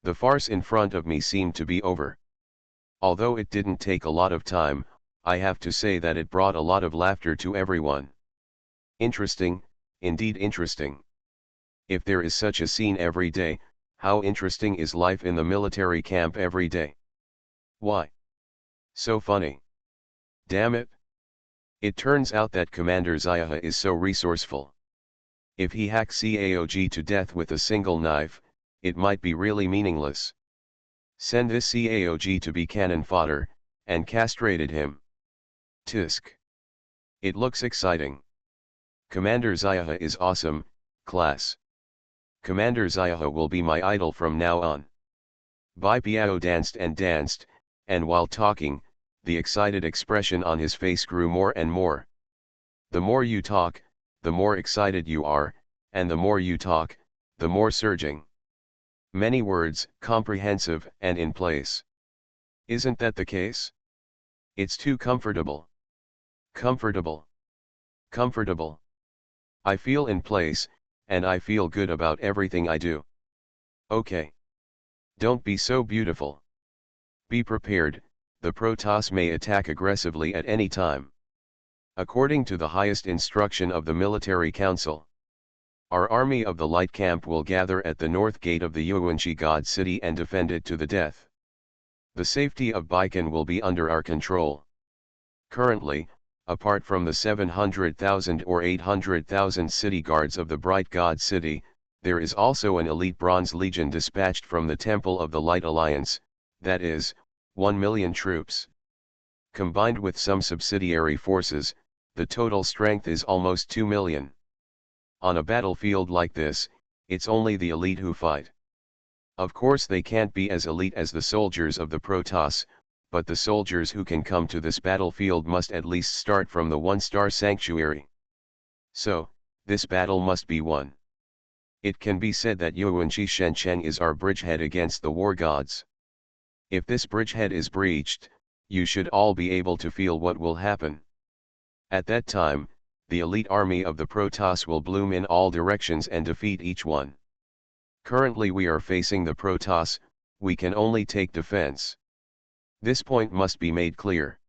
The farce in front of me seemed to be over. Although it didn't take a lot of time, I have to say that it brought a lot of laughter to everyone. Interesting, indeed interesting. If there is such a scene every day, how interesting is life in the military camp every day? Why? So funny. Damn it. It turns out that Commander Ziahe is so resourceful. If he hacks Caog to death with a single knife, it might be really meaningless. Send this Caog to be cannon fodder, and castrated him. Tisk. It looks exciting. Commander Xiahe is awesome, class. Commander Xiahe will be my idol from now on. Bai Piao danced, and while talking, the excited expression on his face grew more and more. The more you talk, the more excited you are, and the more you talk, the more surging. Many words, comprehensive and in place. Isn't that the case? It's too comfortable. Comfortable. Comfortable. I feel in place, and I feel good about everything I do. Okay. Don't be so beautiful. Be prepared, the Protoss may attack aggressively at any time. According to the highest instruction of the Military Council, our army of the Light Camp will gather at the north gate of the Yuanxi God City and defend it to the death. The safety of Baikan will be under our control. Currently, apart from the 700,000 or 800,000 city guards of the Bright God City, there is also an elite Bronze Legion dispatched from the Temple of the Light Alliance, that is, 1 million troops. Combined with some subsidiary forces, the total strength is almost 2 million. On a battlefield like this, it's only the elite who fight. Of course they can't be as elite as the soldiers of the Protoss, but the soldiers who can come to this battlefield must at least start from the 1-star sanctuary. So, this battle must be won. It can be said that Yuanxi Shenzhen is our bridgehead against the war gods. If this bridgehead is breached, you should all be able to feel what will happen. At that time, the elite army of the Protoss will bloom in all directions and defeat each one. Currently we are facing the Protoss, we can only take defense. This point must be made clear.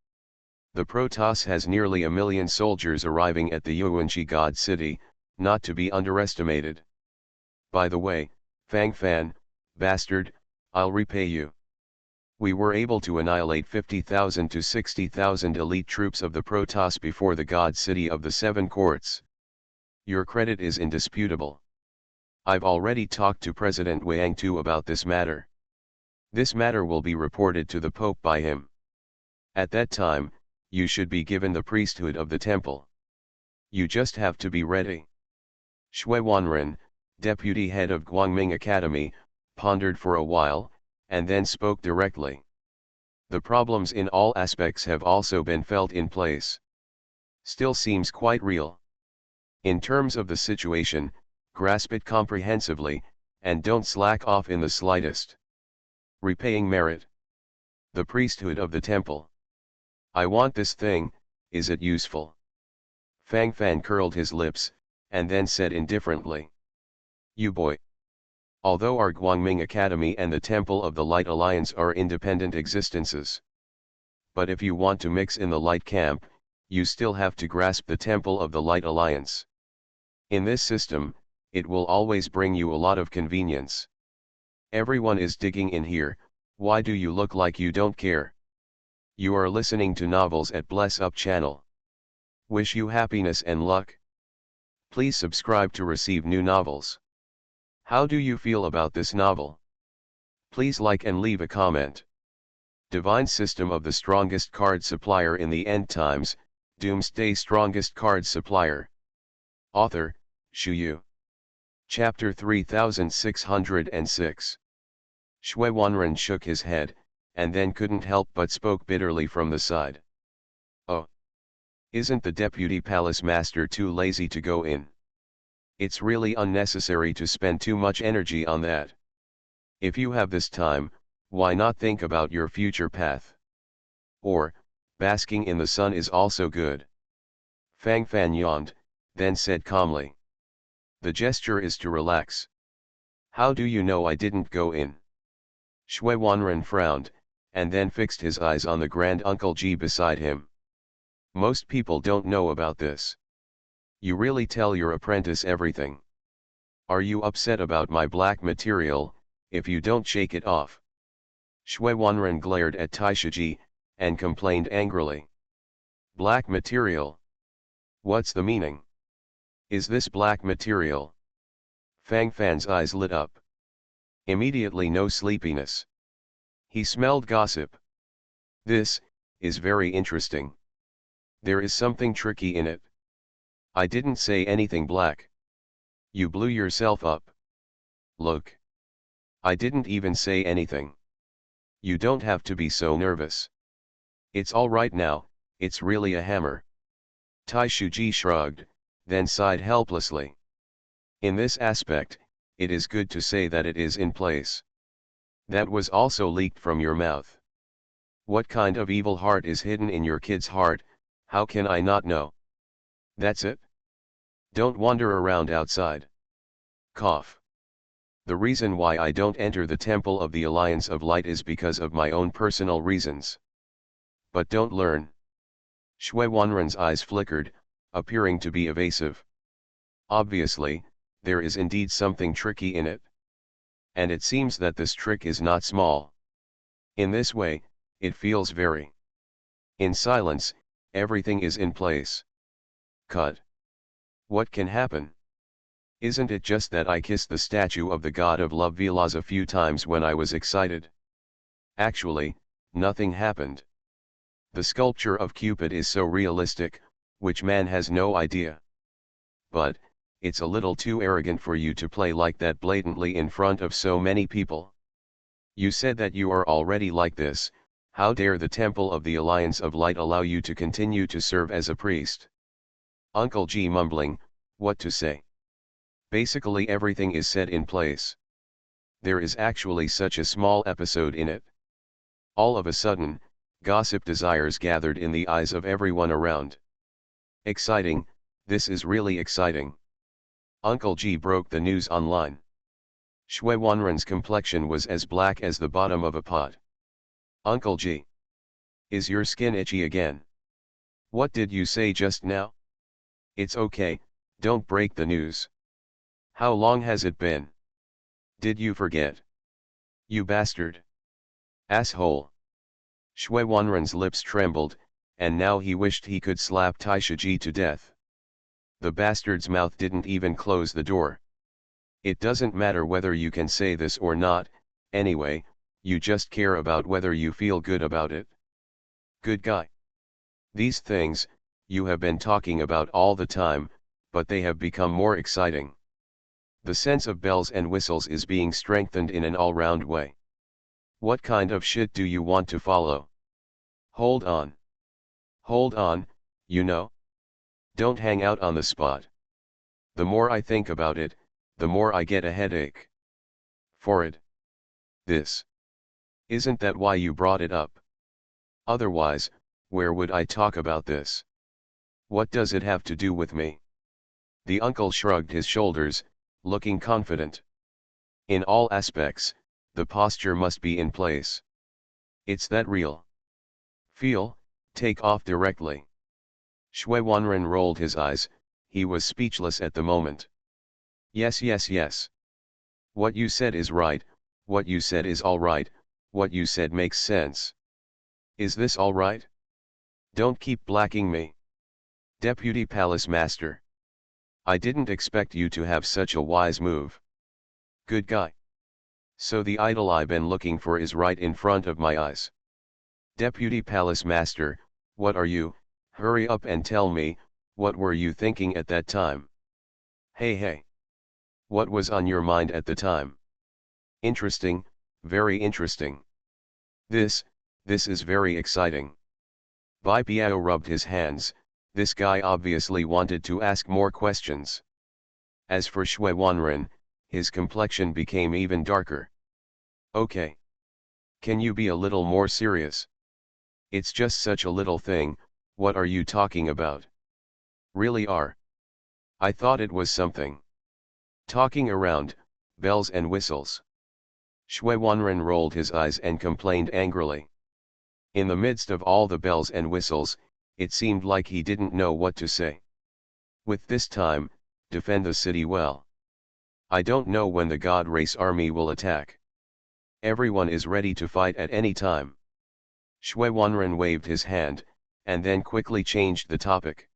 The Protoss has nearly 1 million soldiers arriving at the Yuanxi God City, not to be underestimated. By the way, Fang Fan, bastard, I'll repay you. We were able to annihilate 50,000 to 60,000 elite troops of the Protoss before the God City of the Seven Courts. Your credit is indisputable. I've already talked to President Wang Tu about this matter. This matter will be reported to the Pope by him. At that time, you should be given the priesthood of the temple. You just have to be ready. Shui Wanren, deputy head of Guangming Academy, pondered for a while, and then spoke directly. The problems in all aspects have also been felt in place. Still seems quite real. In terms of the situation, grasp it comprehensively, and don't slack off in the slightest. Repaying merit. The priesthood of the temple. I want this thing, is it useful? Fang Fan curled his lips, and then said indifferently. You boy. Although our Guangming Academy and the Temple of the Light Alliance are independent existences. But if you want to mix in the Light Camp, you still have to grasp the Temple of the Light Alliance. In this system, it will always bring you a lot of convenience. Everyone is digging in here, why do you look like you don't care? You are listening to novels at Bless Up channel. Wish you happiness and luck. Please subscribe to receive new novels. How do you feel about this novel? Please like and leave a comment. Divine System of the Strongest Card Supplier in the End Times, Doomsday Strongest Card Supplier. Author, Shu Yu. Chapter 3606. Shui Wanren shook his head, and then couldn't help but spoke bitterly from the side. Oh! Isn't the Deputy Palace Master too lazy to go in? It's really unnecessary to spend too much energy on that. If you have this time, why not think about your future path? Or, basking in the sun is also good. Fang Fan yawned, then said calmly. The gesture is to relax. How do you know I didn't go in? Shui Wanren frowned, and then fixed his eyes on the Grand Uncle Ji beside him. Most people don't know about this. You really tell your apprentice everything. Are you upset about my black material, if you don't shake it off? Shui Wanren glared at Taishiji, and complained angrily. Black material? What's the meaning? Is this black material? Fang Fan's eyes lit up. Immediately no sleepiness. He smelled gossip. This, is very interesting. There is something tricky in it. I didn't say anything black. You blew yourself up. Look. I didn't even say anything. You don't have to be so nervous. It's all right now, it's really a hammer. Taishuji shrugged, then sighed helplessly. In this aspect, it is good to say that it is in place. That was also leaked from your mouth. What kind of evil heart is hidden in your kid's heart, how can I not know? That's it? Don't wander around outside. Cough. The reason why I don't enter the Temple of the Alliance of Light is because of my own personal reasons. But don't learn. Shui Wanren's eyes flickered, appearing to be evasive. Obviously, there is indeed something tricky in it. And it seems that this trick is not small. In this way, it feels very. In silence, everything is in place. Cut. What can happen? Isn't it just that I kissed the statue of the god of love Vilas a few times when I was excited? Actually, nothing happened. The sculpture of Cupid is so realistic, which man has no idea. But, it's a little too arrogant for you to play like that blatantly in front of so many people. You said that you are already like this, how dare the Temple of the Alliance of Light allow you to continue to serve as a priest? Uncle G mumbling, what to say? Basically everything is set in place. There is actually such a small episode in it. All of a sudden, gossip desires gathered in the eyes of everyone around. Exciting, this is really exciting. Uncle G broke the news online. Shui Wanren's complexion was as black as the bottom of a pot. Uncle G. Is your skin itchy again? What did you say just now? It's okay, don't break the news. How long has it been? Did you forget? You bastard. Asshole. Shui Wanren's lips trembled, and now he wished he could slap Taishuji to death. The bastard's mouth didn't even close the door. It doesn't matter whether you can say this or not, anyway, you just care about whether you feel good about it. Good guy. These things, you have been talking about all the time, but they have become more exciting. The sense of bells and whistles is being strengthened in an all-round way. What kind of shit do you want to follow? Hold on. Hold on, you know? Don't hang out on the spot. The more I think about it, the more I get a headache. For it. This. Isn't that why you brought it up? Otherwise, where would I talk about this? What does it have to do with me? The uncle shrugged his shoulders, looking confident. In all aspects, the posture must be in place. It's that real. Feel, take off directly. Shui Wanren rolled his eyes, he was speechless at the moment. Yes, yes, yes. What you said is right, what you said is all right, what you said makes sense. Is this all right? Don't keep blacking me. Deputy Palace Master. I didn't expect you to have such a wise move. Good guy. So the idol I've been looking for is right in front of my eyes. Deputy Palace Master, what are you, hurry up and tell me, what were you thinking at that time? Hey. What was on your mind at the time? Interesting, very interesting. This is very exciting. Bai Piao rubbed his hands, this guy obviously wanted to ask more questions. As for Shui Wanren, his complexion became even darker. Okay. Can you be a little more serious? It's just such a little thing, what are you talking about? Really are. I thought it was something. Talking around, bells and whistles. Shui Wanren rolled his eyes and complained angrily. In the midst of all the bells and whistles, it seemed like he didn't know what to say. With this time, defend the city well. I don't know when the God Race army will attack. Everyone is ready to fight at any time. Shui Wanren waved his hand, and then quickly changed the topic.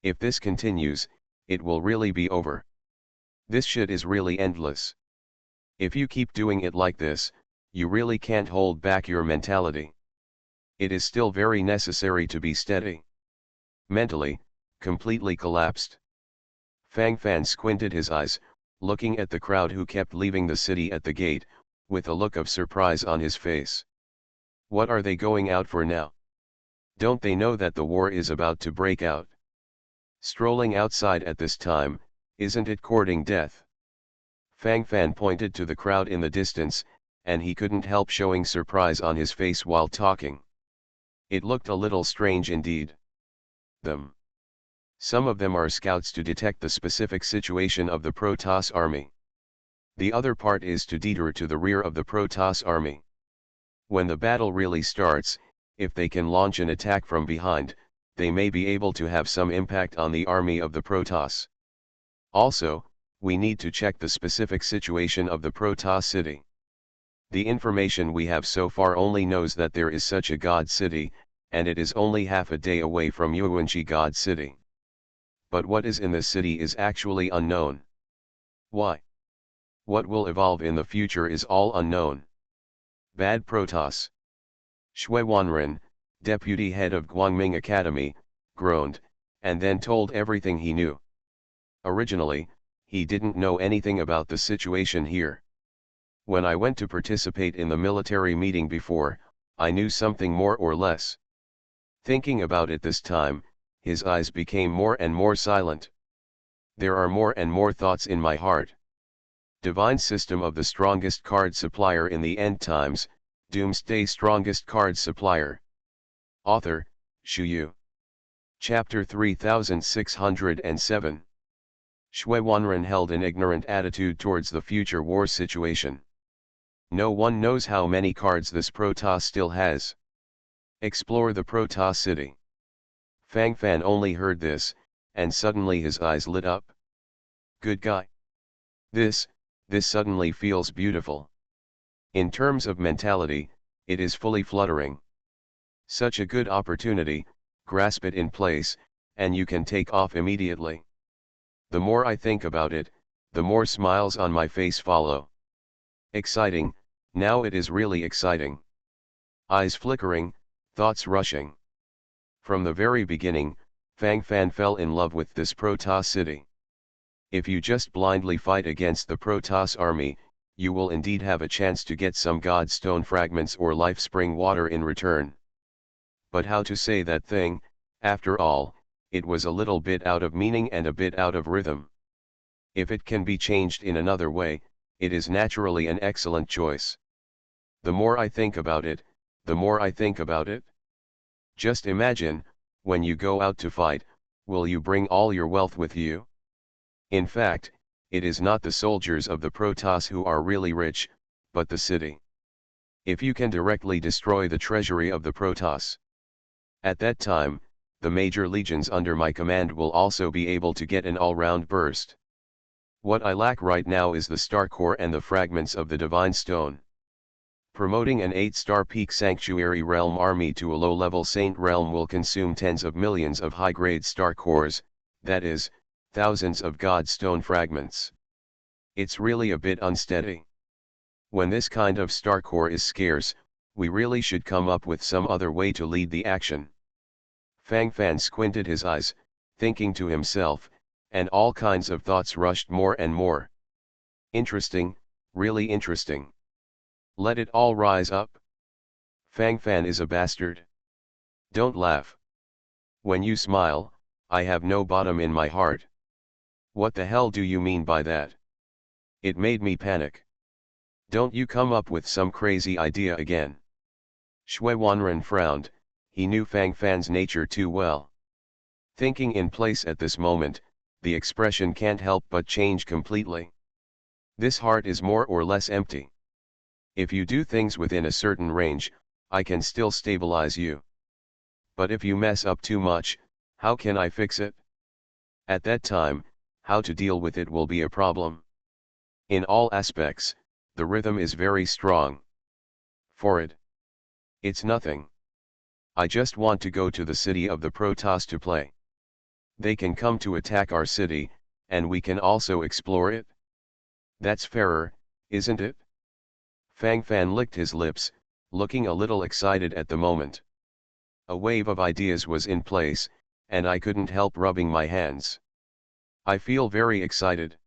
If this continues, it will really be over. This shit is really endless. If you keep doing it like this, you really can't hold back your mentality. It is still very necessary to be steady. Mentally, completely collapsed. Fang Fan squinted his eyes, looking at the crowd who kept leaving the city at the gate, with a look of surprise on his face. What are they going out for now? Don't they know that the war is about to break out? Strolling outside at this time, isn't it courting death? Fang Fan pointed to the crowd in the distance, and he couldn't help showing surprise on his face while talking. It looked a little strange indeed. Some of them are scouts to detect the specific situation of the Protoss army. The other part is to detour to the rear of the Protoss army. When the battle really starts, if they can launch an attack from behind, they may be able to have some impact on the army of the Protoss. Also, we need to check the specific situation of the Protoss city. The information we have so far only knows that there is such a god city, and it is only half a day away from Yuanqi God City. But what is in this city is actually unknown. Why? What will evolve in the future is all unknown. Bad Protoss. Shui Wanren, deputy head of Guangming Academy, groaned, and then told everything he knew. Originally, he didn't know anything about the situation here. When I went to participate in the military meeting before, I knew something more or less. Thinking about it this time, his eyes became more and more silent. There are more and more thoughts in my heart. Divine system of the strongest card supplier in the end times, Doomsday strongest card supplier. Author, Shu Yu. Chapter 3607. Shui Wanren held an ignorant attitude towards the future war situation. No one knows how many cards this Protoss still has. Explore the Protoss city. Fang Fan only heard this, and suddenly his eyes lit up. Good guy. This suddenly feels beautiful. In terms of mentality, it is fully fluttering. Such a good opportunity, grasp it in place, and you can take off immediately. The more I think about it, the more smiles on my face follow. Exciting, now it is really exciting. Eyes flickering, thoughts rushing. From the very beginning, Fang Fan fell in love with this Protoss city. If you just blindly fight against the Protoss army, you will indeed have a chance to get some Godstone fragments or Life Spring water in return. But how to say that thing, after all, it was a little bit out of meaning and a bit out of rhythm. If it can be changed in another way, it is naturally an excellent choice. The more I think about it, the more I think about it. Just imagine, when you go out to fight, will you bring all your wealth with you? In fact, it is not the soldiers of the Protoss who are really rich, but the city. If you can directly destroy the treasury of the Protoss, at that time, the major legions under my command will also be able to get an all-round burst. What I lack right now is the Star Core and the fragments of the Divine Stone. Promoting an 8-star peak Sanctuary Realm army to a low-level Saint Realm will consume tens of millions of high-grade Star Cores, that is, thousands of Godstone fragments. It's really a bit unsteady. When this kind of Star Core is scarce, we really should come up with some other way to lead the action. Fang Fan squinted his eyes, thinking to himself, and all kinds of thoughts rushed more and more. Interesting, really interesting. Let it all rise up. Fang Fan is a bastard. Don't laugh. When you smile, I have no bottom in my heart. What the hell do you mean by that? It made me panic. Don't you come up with some crazy idea again. Shui Wanren frowned, he knew Fang Fan's nature too well. Thinking in place at this moment, the expression can't help but change completely. This heart is more or less empty. If you do things within a certain range, I can still stabilize you. But if you mess up too much, how can I fix it? At that time, how to deal with it will be a problem. In all aspects, the rhythm is very strong. For it, it's nothing. I just want to go to the city of the Protoss to play. They can come to attack our city, and we can also explore it. That's fairer, isn't it? Fang Fan licked his lips, looking a little excited at the moment. A wave of ideas was in place, and I couldn't help rubbing my hands. I feel very excited.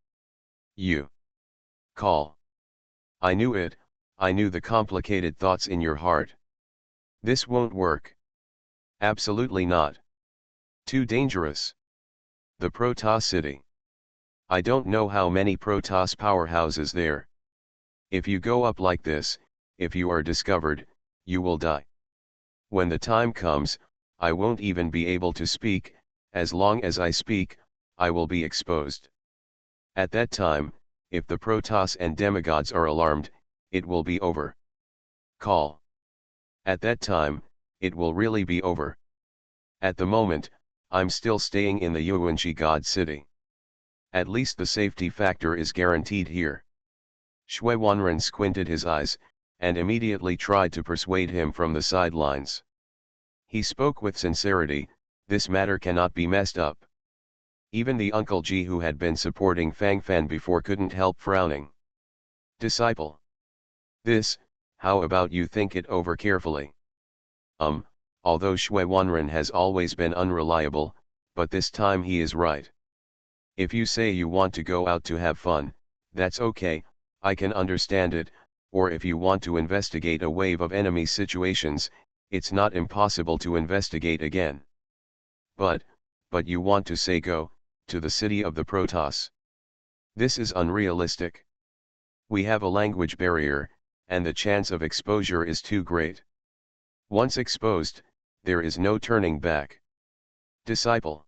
You call. I knew it, I knew the complicated thoughts in your heart. This won't work. Absolutely not. Too dangerous. The Protoss city. I don't know how many Protoss powerhouses there. If you go up like this, if you are discovered, you will die. When the time comes, I won't even be able to speak. As long as I speak, I will be exposed. At that time, if the Protoss and demigods are alarmed, it will be over. Call. At that time, it will really be over. At the moment, I'm still staying in the Yuanshi God City. At least the safety factor is guaranteed here. Shui Wanren squinted his eyes, and immediately tried to persuade him from the sidelines. He spoke with sincerity, this matter cannot be messed up. Even the Uncle Ji who had been supporting Fang Fan before couldn't help frowning. Disciple. This, how about you think it over carefully? Although Shui Wanren has always been unreliable, but this time he is right. If you say you want to go out to have fun, that's okay, I can understand it, or if you want to investigate a wave of enemy situations, it's not impossible to investigate again. But you want to say go, to the city of the Protoss. This is unrealistic. We have a language barrier, and the chance of exposure is too great. Once exposed, there is no turning back. Disciple.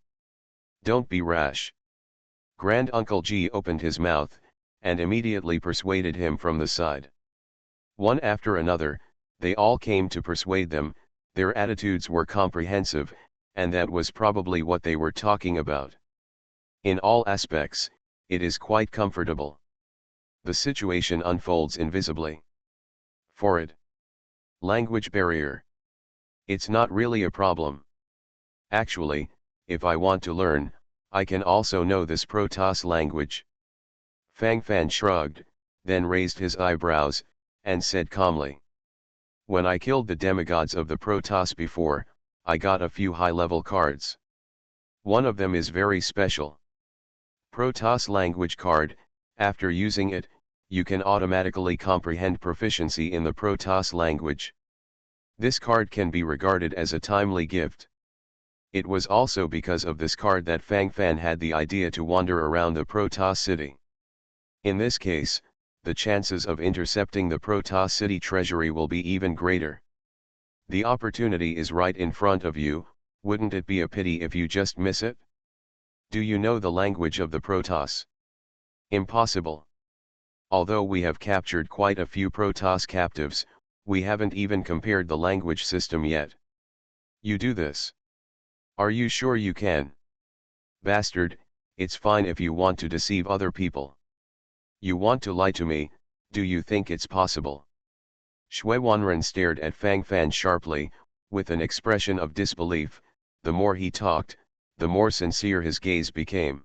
Don't be rash. Grand Uncle Ji opened his mouth, and immediately persuaded him from the side. One after another, they all came to persuade them, their attitudes were comprehensive, and that was probably what they were talking about. In all aspects, it is quite comfortable. The situation unfolds invisibly. For it. Language barrier. It's not really a problem. Actually, if I want to learn, I can also know this Protoss language. Fang Fan shrugged, then raised his eyebrows, and said calmly. When I killed the demigods of the Protoss before, I got a few high-level cards. One of them is very special. Protoss language card, after using it, you can automatically comprehend proficiency in the Protoss language. This card can be regarded as a timely gift. It was also because of this card that Fang Fan had the idea to wander around the Protoss city. In this case, the chances of intercepting the Protoss city treasury will be even greater. The opportunity is right in front of you, wouldn't it be a pity if you just miss it? Do you know the language of the Protoss? Impossible. Although we have captured quite a few Protoss captives, we haven't even compared the language system yet. You do this. Are you sure you can? Bastard, it's fine if you want to deceive other people. You want to lie to me, do you think it's possible? Shui Wanren stared at Fang Fan sharply, with an expression of disbelief. The more he talked, the more sincere his gaze became.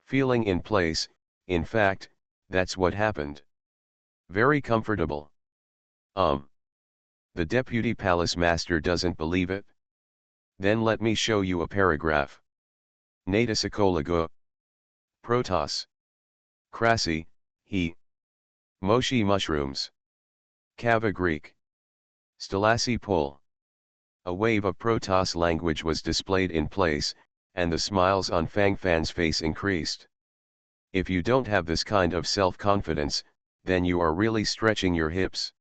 Feeling in place, in fact, that's what happened. Very comfortable. The Deputy Palace Master doesn't believe it? Then let me show you a paragraph. Nata Sikolago. Protoss. Krasi, he. Moshi mushrooms. Kava Greek. Stalasi Pol. A wave of Protoss language was displayed in place, and the smiles on Fang Fan's face increased. If you don't have this kind of self-confidence, then you are really stretching your hips.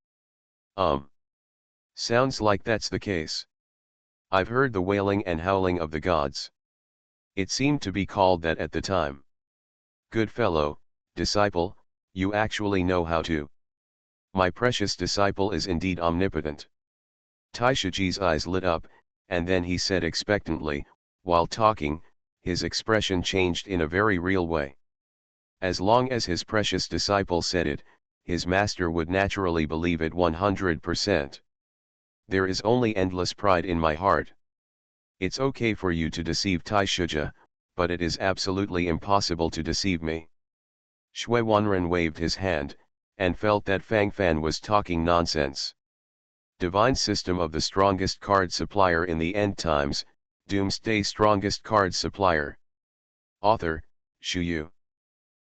Sounds like that's the case. I've heard the wailing and howling of the gods. It seemed to be called that at the time. Good fellow, disciple, you actually know how to. My precious disciple is indeed omnipotent. Taishiji's eyes lit up, and then he said expectantly, while talking, his expression changed in a very real way. As long as his precious disciple said it, his master would naturally believe it 100%. There is only endless pride in my heart. It's okay for you to deceive Taishija, but it is absolutely impossible to deceive me. Shui Wanren waved his hand, and felt that Fang Fan was talking nonsense. Divine system of the strongest card supplier in the end times, Doomsday strongest card supplier. Author, Shu Yu.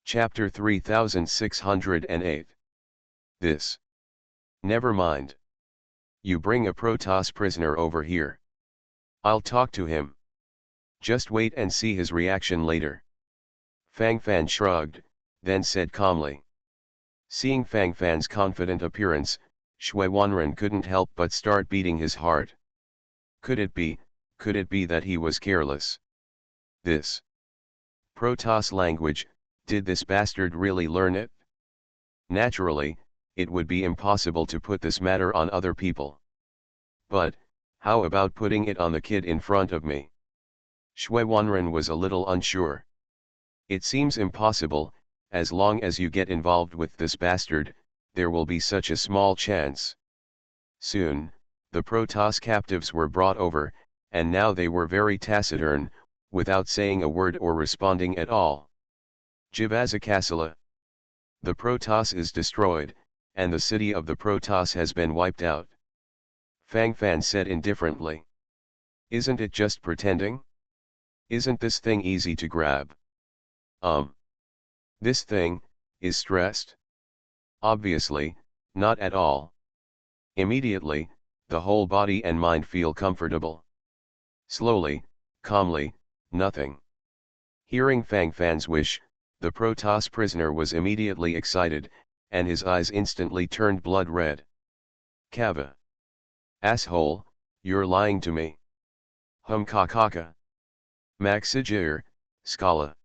Chapter 3608. This. Never mind. You bring a Protoss prisoner over here. I'll talk to him. Just wait and see his reaction later. Fang Fan shrugged, then said calmly. Seeing Fang Fan's confident appearance, Shui Wanren couldn't help but start beating his heart. Could it be that he was careless? This Protoss language, did this bastard really learn it? Naturally, it would be impossible to put this matter on other people. But, how about putting it on the kid in front of me? Shui Wanren was a little unsure. It seems impossible, as long as you get involved with this bastard, there will be such a small chance. Soon, the Protoss captives were brought over, and now they were very taciturn, without saying a word or responding at all. Jivazakasala. The Protoss is destroyed, and the city of the Protoss has been wiped out. Fang Fan said indifferently. Isn't it just pretending? Isn't this thing easy to grab? This thing, is stressed? Obviously, not at all. Immediately, the whole body and mind feel comfortable. Slowly, calmly, nothing. Hearing Fang Fan's wish, the Protoss prisoner was immediately excited, and his eyes instantly turned blood red. Kava. Asshole, you're lying to me. Kakaka. Maxijir, Scala.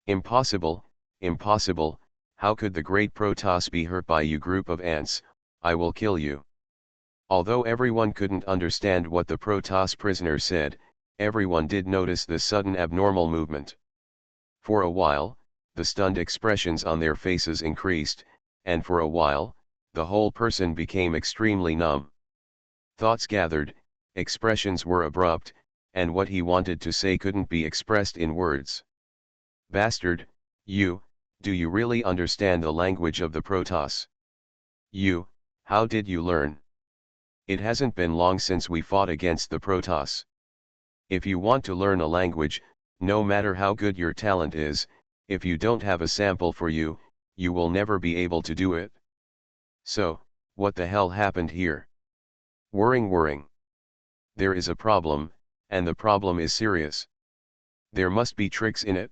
Impossible, impossible, how could the great Protoss be hurt by you group of ants, I will kill you. Although everyone couldn't understand what the Protoss prisoner said, everyone did notice the sudden abnormal movement. For a while, the stunned expressions on their faces increased, and for a while, the whole person became extremely numb. Thoughts gathered, expressions were abrupt, and what he wanted to say couldn't be expressed in words. Bastard, do you really understand the language of the Protoss? How did you learn? It hasn't been long since we fought against the Protoss. If you want to learn a language, no matter how good your talent is, if you don't have a sample for you, you will never be able to do it. So, what the hell happened here? Whirring. There is a problem, and the problem is serious. There must be tricks in it.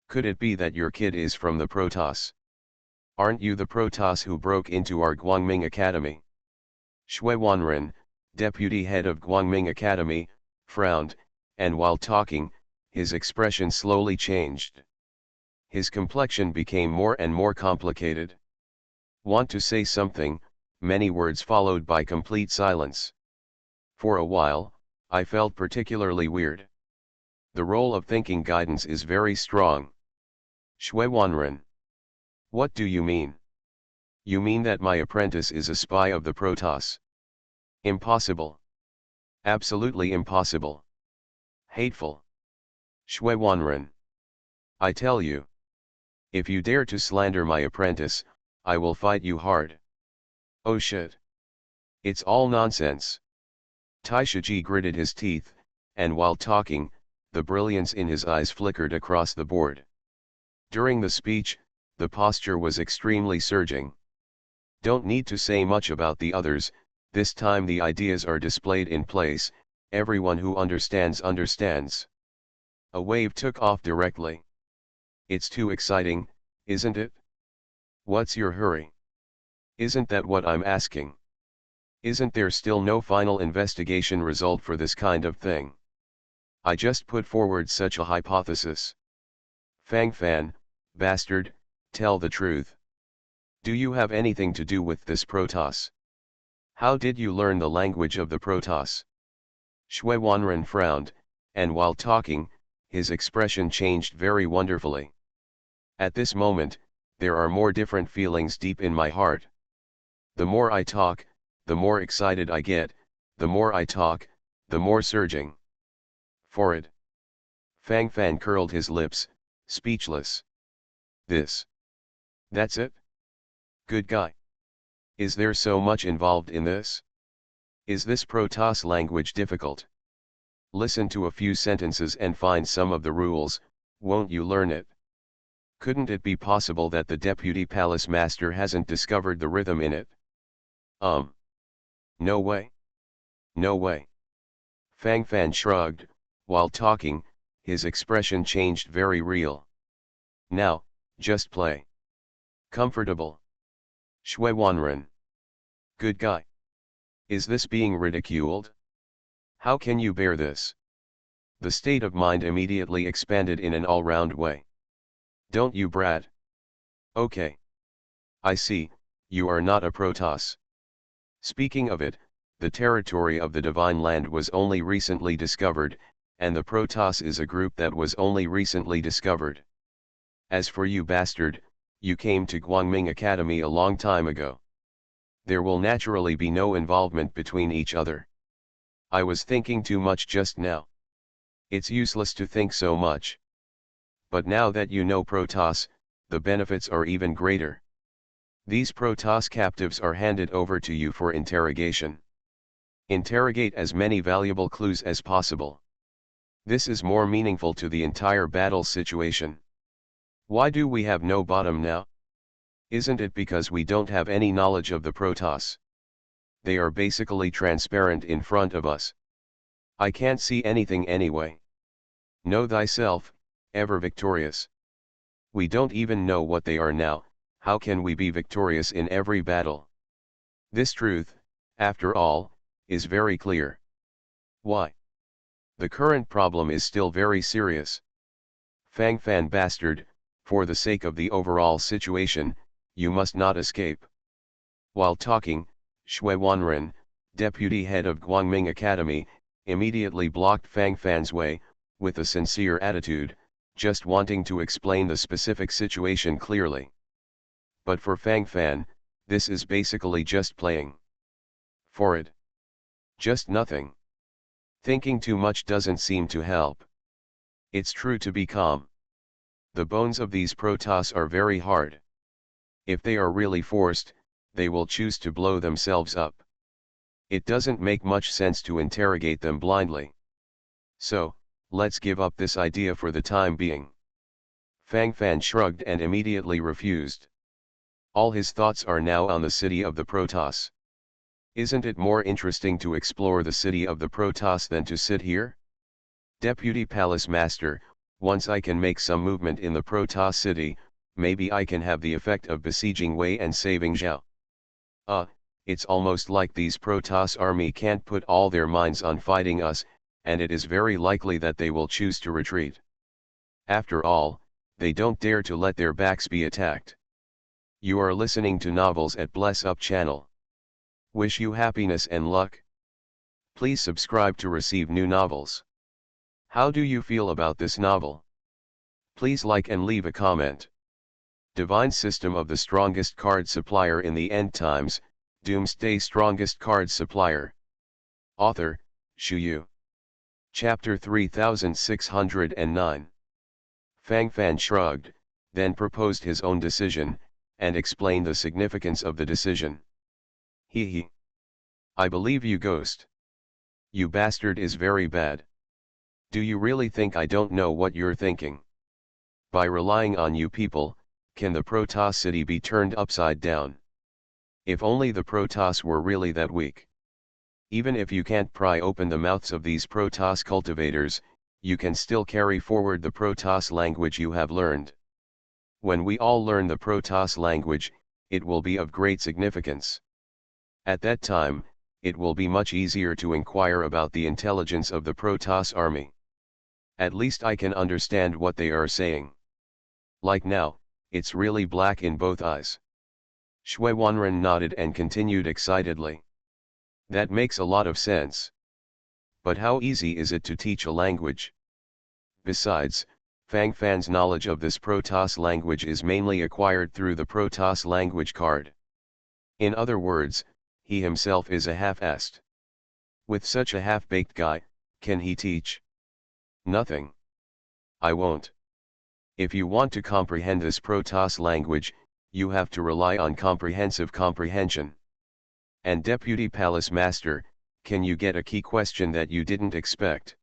Could it be that your kid is from the Protoss? Aren't you the Protoss who broke into our Guangming Academy? Shui Wanren, deputy head of Guangming Academy, frowned, and while talking, his expression slowly changed. His complexion became more and more complicated. Want to say something, many words followed by complete silence. For a while, I felt particularly weird. The role of thinking guidance is very strong. Shui Wanren. What do you mean? You mean that my apprentice is a spy of the Protoss? Impossible. Absolutely impossible. Hateful. Shui Wanren. I tell you. If you dare to slander my apprentice, I will fight you hard. Oh shit. It's all nonsense. Taishaji gritted his teeth, and while talking, the brilliance in his eyes flickered across the board. During the speech, the posture was extremely surging. Don't need to say much about the others, this time the ideas are displayed in place, everyone who understands understands. A wave took off directly. It's too exciting, isn't it? What's your hurry? Isn't that what I'm asking? Isn't there still no final investigation result for this kind of thing? I just put forward such a hypothesis. Fang Fan, bastard, tell the truth. Do you have anything to do with this Protoss? How did you learn the language of the Protoss? Shui Wanren frowned, and while talking, his expression changed very wonderfully. At this moment, there are more different feelings deep in my heart. The more I talk, the more excited I get, the more I talk, the more surging. For it. Fang Fan curled his lips, speechless. That's it? Good guy. Is there so much involved in this? Is this Protoss language difficult? Listen to a few sentences and find some of the rules, won't you learn it? Couldn't it be possible that the Deputy Palace Master hasn't discovered the rhythm in it? No way. No way. Fang Fan shrugged. While talking, his expression changed very real. Now, just play. Comfortable. Shui Wanren. Good guy. Is this being ridiculed? How can you bear this? The state of mind immediately expanded in an all-round way. Don't you brat? Okay. I see, you are not a Protoss. Speaking of it, the territory of the Divine Land was only recently discovered, and the Protoss is a group that was only recently discovered. As for you bastard, you came to Guangming Academy a long time ago. There will naturally be no involvement between each other. I was thinking too much just now. It's useless to think so much. But now that you know Protoss, the benefits are even greater. These Protoss captives are handed over to you for interrogation. Interrogate as many valuable clues as possible. This is more meaningful to the entire battle situation. Why do we have no bottom now? Isn't it because we don't have any knowledge of the Protoss? They are basically transparent in front of us. I can't see anything anyway. Know thyself, ever victorious. We don't even know what they are now, how can we be victorious in every battle? This truth, after all, is very clear. Why? The current problem is still very serious. Fang Fan bastard, for the sake of the overall situation, you must not escape. While talking, Shui Wanren, deputy head of Guangming Academy, immediately blocked Fang Fan's way, with a sincere attitude, just wanting to explain the specific situation clearly. But for Fang Fan, this is basically just playing. For it. Just nothing. Thinking too much doesn't seem to help. It's true to be calm. The bones of these Protoss are very hard. If they are really forced, they will choose to blow themselves up. It doesn't make much sense to interrogate them blindly. So, let's give up this idea for the time being. Fang Fan shrugged and immediately refused. All his thoughts are now on the city of the Protoss. Isn't it more interesting to explore the city of the Protoss than to sit here? Deputy Palace Master, once I can make some movement in the Protoss city, maybe I can have the effect of besieging Wei and saving Zhao. It's almost like these Protoss army can't put all their minds on fighting us, and it is very likely that they will choose to retreat. After all, they don't dare to let their backs be attacked. You are listening to Novels at Bless Up channel. Wish you happiness and luck. Please subscribe to receive new novels. How do you feel about this novel? Please like and leave a comment. Divine System of the Strongest Card Supplier in the End Times, Doomsday Strongest Card Supplier. Author, Shu Yu. Chapter 3609. Fang Fan shrugged, then proposed his own decision, and explained the significance of the decision. He. I believe you, Ghost. You bastard is very bad. Do you really think I don't know what you're thinking? By relying on you people, can the Protoss city be turned upside down? If only the Protoss were really that weak. Even if you can't pry open the mouths of these Protoss cultivators, you can still carry forward the Protoss language you have learned. When we all learn the Protoss language, it will be of great significance. At that time, it will be much easier to inquire about the intelligence of the Protoss army. At least I can understand what they are saying. Like now, it's really black in both eyes. Shui Wanren nodded and continued excitedly. That makes a lot of sense. But how easy is it to teach a language? Besides, Fang Fan's knowledge of this Protoss language is mainly acquired through the Protoss language card. In other words, he himself is a half-assed. With such a half-baked guy, can he teach? Nothing. I won't. If you want to comprehend this Protoss language, you have to rely on comprehensive comprehension. And Deputy Palace Master, can you get a key question that you didn't expect?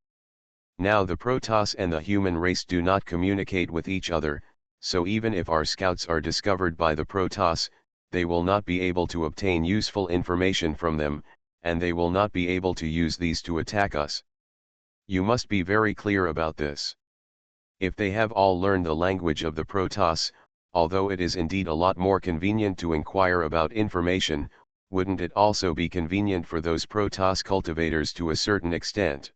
Now the Protoss and the human race do not communicate with each other, so even if our scouts are discovered by the Protoss, they will not be able to obtain useful information from them, and they will not be able to use these to attack us. You must be very clear about this. If they have all learned the language of the Protoss, although it is indeed a lot more convenient to inquire about information, wouldn't it also be convenient for those Protoss cultivators to a certain extent?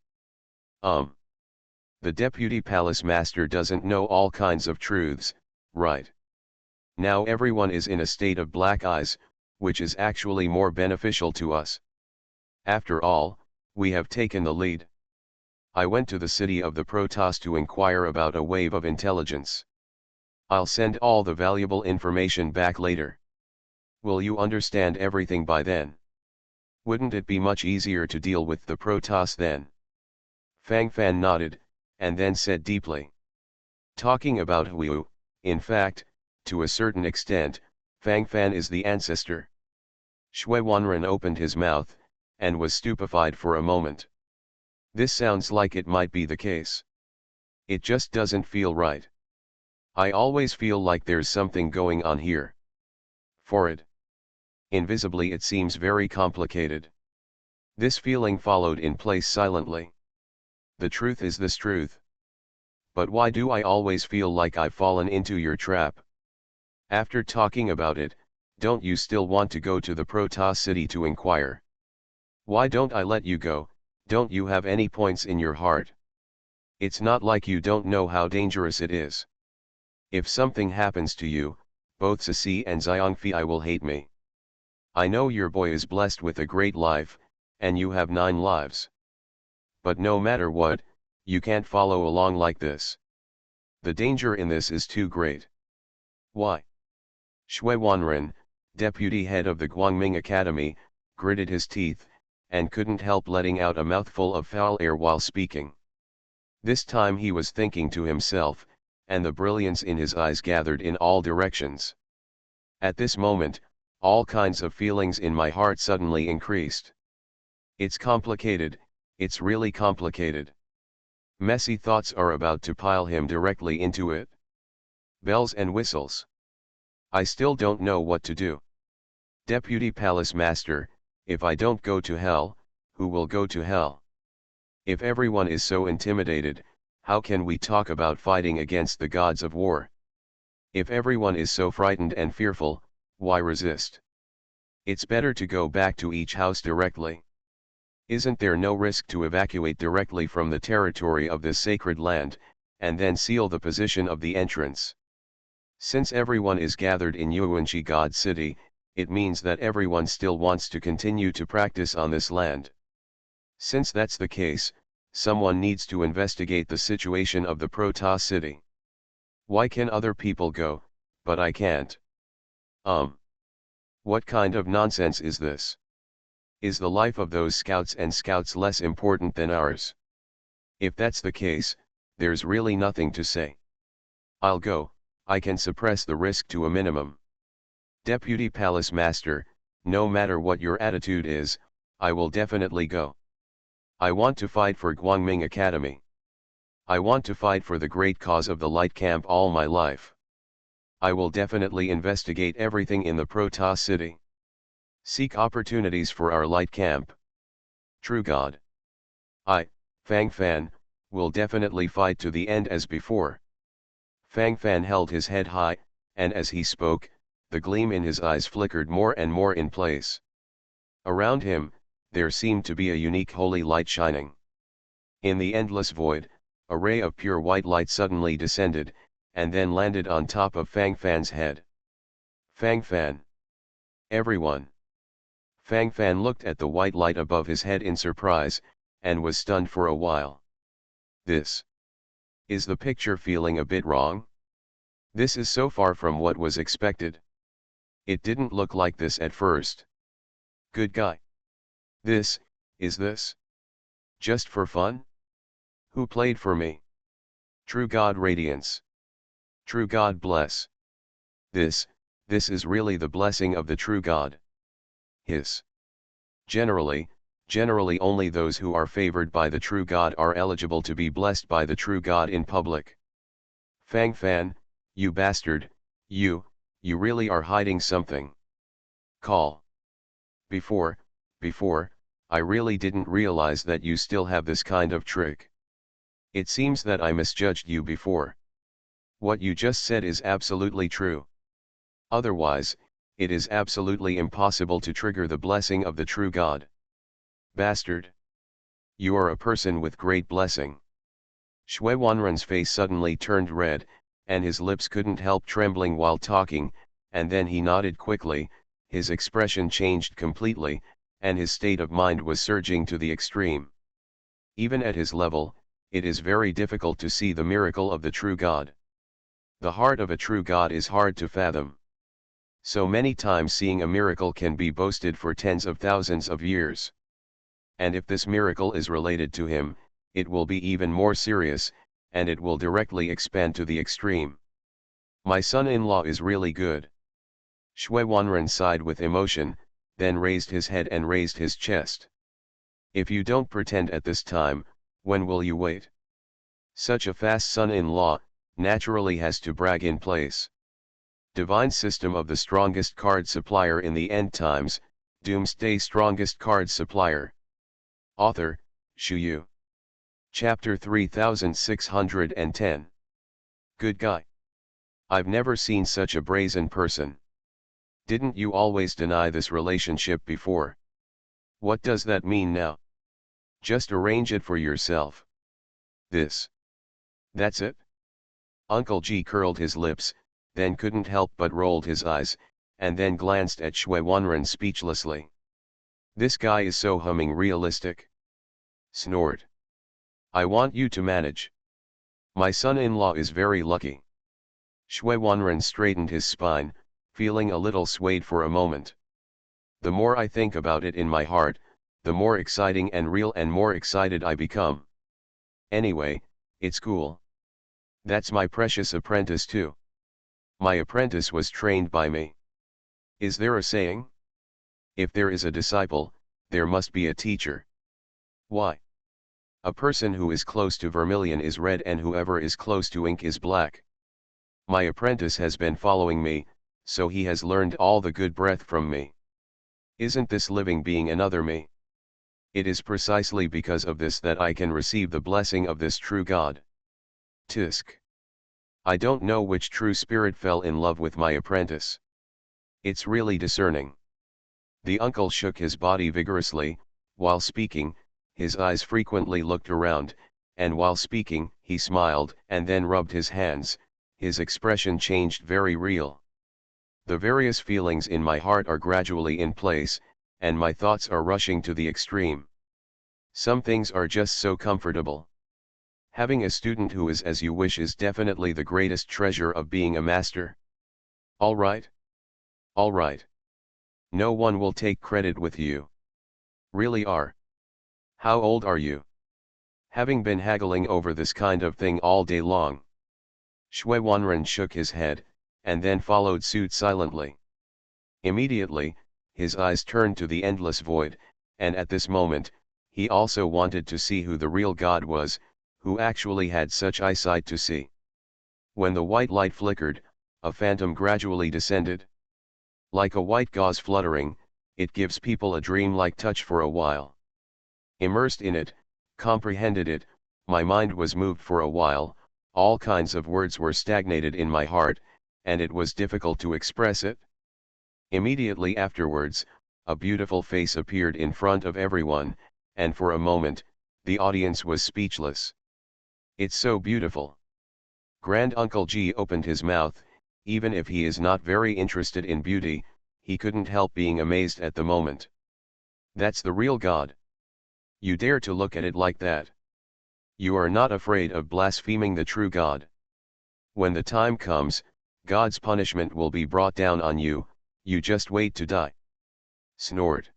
The Deputy Palace Master doesn't know all kinds of truths, right? Now everyone is in a state of black eyes, which is actually more beneficial to us. After all, we have taken the lead. I went to the city of the Protoss to inquire about a wave of intelligence. I'll send all the valuable information back later. Will you understand everything by then? Wouldn't it be much easier to deal with the Protoss then? Fang Fan nodded, and then said deeply. Talking about Hu, in fact, to a certain extent, Fang Fan is the ancestor. Shui Wanren opened his mouth, and was stupefied for a moment. This sounds like it might be the case. It just doesn't feel right. I always feel like there's something going on here. For it. Invisibly it seems very complicated. This feeling followed in place silently. The truth is this truth. But why do I always feel like I've fallen into your trap? After talking about it, don't you still want to go to the Protoss city to inquire? Why don't I let you go? Don't you have any points in your heart? It's not like you don't know how dangerous it is. If something happens to you, both Sisi and Xiangfei will hate me. I know your boy is blessed with a great life, and you have 9 lives. But no matter what, you can't follow along like this. The danger in this is too great. Why? Shui Wanren, deputy head of the Guangming Academy, gritted his teeth, and couldn't help letting out a mouthful of foul air while speaking. This time he was thinking to himself, and the brilliance in his eyes gathered in all directions. At this moment, all kinds of feelings in my heart suddenly increased. It's complicated, it's really complicated. Messy thoughts are about to pile him directly into it. Bells and whistles. I still don't know what to do. Deputy Palace Master, if I don't go to hell, who will go to hell? If everyone is so intimidated, how can we talk about fighting against the gods of war? If everyone is so frightened and fearful, why resist? It's better to go back to each house directly. Isn't there no risk to evacuate directly from the territory of this sacred land, and then seal the position of the entrance? Since everyone is gathered in Yuanqi God City, it means that everyone still wants to continue to practice on this land. Since that's the case, someone needs to investigate the situation of the Protoss city. Why can other people go, but I can't? What kind of nonsense is this? Is the life of those scouts and scouts less important than ours? If that's the case, there's really nothing to say. I'll go, I can suppress the risk to a minimum. Deputy Palace Master, no matter what your attitude is, I will definitely go. I want to fight for Guangming Academy. I want to fight for the great cause of the Light Camp all my life. I will definitely investigate everything in the Protoss city. Seek opportunities for our Light Camp. True God. I, Fang Fan, will definitely fight to the end as before. Fang Fan held his head high, and as he spoke, the gleam in his eyes flickered more and more in place. Around him, there seemed to be a unique holy light shining. In the endless void, a ray of pure white light suddenly descended, and then landed on top of Fang Fan's head. Fang Fan. Everyone. Fang Fan looked at the white light above his head in surprise, and was stunned for a while. This. Is the picture feeling a bit wrong? This is so far from what was expected. It didn't look like this at first. Good guy. Is this? Just for fun? Who played for me? True God radiance. True God bless. This is really the blessing of the true God. Generally, Generally only those who are favored by the true God are eligible to be blessed by the true God in public. Fang Fan, you bastard, you really are hiding something. Call. Before, I really didn't realize that you still have this kind of trick. It seems that I misjudged you before. What you just said is absolutely true. Otherwise, it is absolutely impossible to trigger the blessing of the true God. Bastard. You are a person with great blessing. Shui Wanren's face suddenly turned red, and his lips couldn't help trembling while talking, and then he nodded quickly, his expression changed completely, and his state of mind was surging to the extreme. Even at his level, it is very difficult to see the miracle of the true God. The heart of a true God is hard to fathom. So many times seeing a miracle can be boasted for tens of thousands of years. And if this miracle is related to him, it will be even more serious, and it will directly expand to the extreme. My son-in-law is really good. Shui Wanren sighed with emotion, then raised his head and raised his chest. If you don't pretend at this time, when will you wait? Such a fast son-in-law, naturally has to brag in place. Divine system of the strongest card supplier in the end times, Doomsday strongest card supplier. Author, Shu Yu. Chapter 3610. Good guy. I've never seen such a brazen person. Didn't you always deny this relationship before? What does that mean now? Just arrange it for yourself. That's it? Uncle G curled his lips, then couldn't help but rolled his eyes, and then glanced at Shui Wanren speechlessly. This guy is so humming realistic. Snort. I want you to manage. My son-in-law is very lucky. Shui Wanren straightened his spine, feeling a little swayed for a moment. The more I think about it in my heart, the more exciting and real and more excited I become. Anyway, it's cool. That's my precious apprentice too. My apprentice was trained by me. Is there a saying? If there is a disciple, there must be a teacher. Why? A person who is close to vermilion is red and whoever is close to ink is black. My apprentice has been following me, so he has learned all the good breath from me. Isn't this living being another me? It is precisely because of this that I can receive the blessing of this true God. Tisk. I don't know which true spirit fell in love with my apprentice. It's really discerning. The uncle shook his body vigorously, while speaking, his eyes frequently looked around, and while speaking, he smiled and then rubbed his hands, his expression changed very real. The various feelings in my heart are gradually in place, and my thoughts are rushing to the extreme. Some things are just so comfortable. Having a student who is as you wish is definitely the greatest treasure of being a master. All right? All right. No one will take credit with you. Really are. How old are you? Having been haggling over this kind of thing all day long. Shui Wanren shook his head, and then followed suit silently. Immediately, his eyes turned to the endless void, and at this moment, he also wanted to see who the real God was, who actually had such eyesight to see. When the white light flickered, a phantom gradually descended. Like a white gauze fluttering, it gives people a dream-like touch for a while. Immersed in it, comprehended it, my mind was moved for a while, all kinds of words were stagnated in my heart, and it was difficult to express it. Immediately afterwards, a beautiful face appeared in front of everyone, and for a moment, the audience was speechless. It's so beautiful. Grand Uncle G opened his mouth, even if he is not very interested in beauty, he couldn't help being amazed at the moment. That's the real God. You dare to look at it like that. You are not afraid of blaspheming the true God. When the time comes, God's punishment will be brought down on you, you just wait to die. Snort.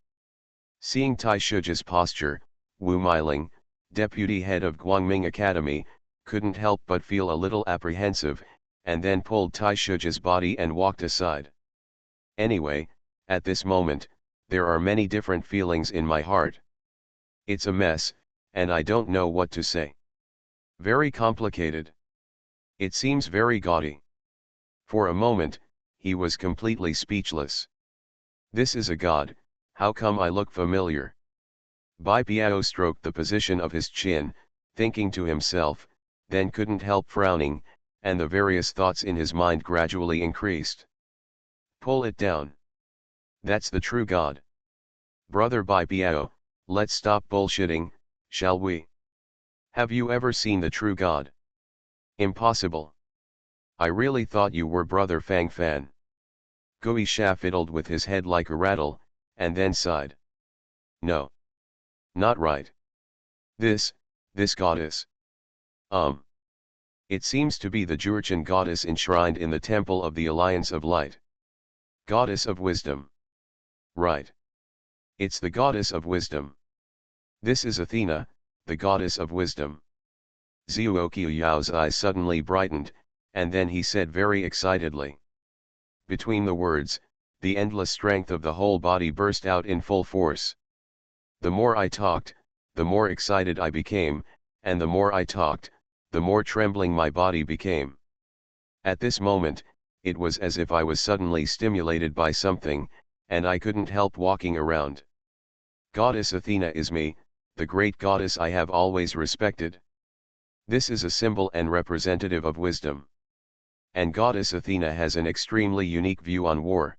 Seeing Tai Shuji's posture, Wu Meiling, deputy head of Guangming Academy, couldn't help but feel a little apprehensive, and then pulled Tai Shuji's body and walked aside. Anyway, at this moment, there are many different feelings in my heart. It's a mess, and I don't know what to say. Very complicated. It seems very gaudy. For a moment, he was completely speechless. This is a god, how come I look familiar? Bai Piao stroked the position of his chin, thinking to himself, then couldn't help frowning, and the various thoughts in his mind gradually increased. Pull it down. That's the true god. Brother Bai Piao, let's stop bullshitting, shall we? Have you ever seen the true god? Impossible. I really thought you were Brother Fang Fan. Gui Sha fiddled with his head like a rattle, and then sighed. No. Not right. This goddess. It seems to be the Jurchen goddess enshrined in the Temple of the Alliance of Light. Goddess of Wisdom. Right. It's the goddess of wisdom. This is Athena, the goddess of wisdom. Zhuoqiu Yao's eyes suddenly brightened, and then he said very excitedly. Between the words, the endless strength of the whole body burst out in full force. The more I talked, the more excited I became, and the more I talked, the more trembling my body became. At this moment, it was as if I was suddenly stimulated by something, and I couldn't help walking around. Goddess Athena is me, the great goddess I have always respected. This is a symbol and representative of wisdom. And Goddess Athena has an extremely unique view on war.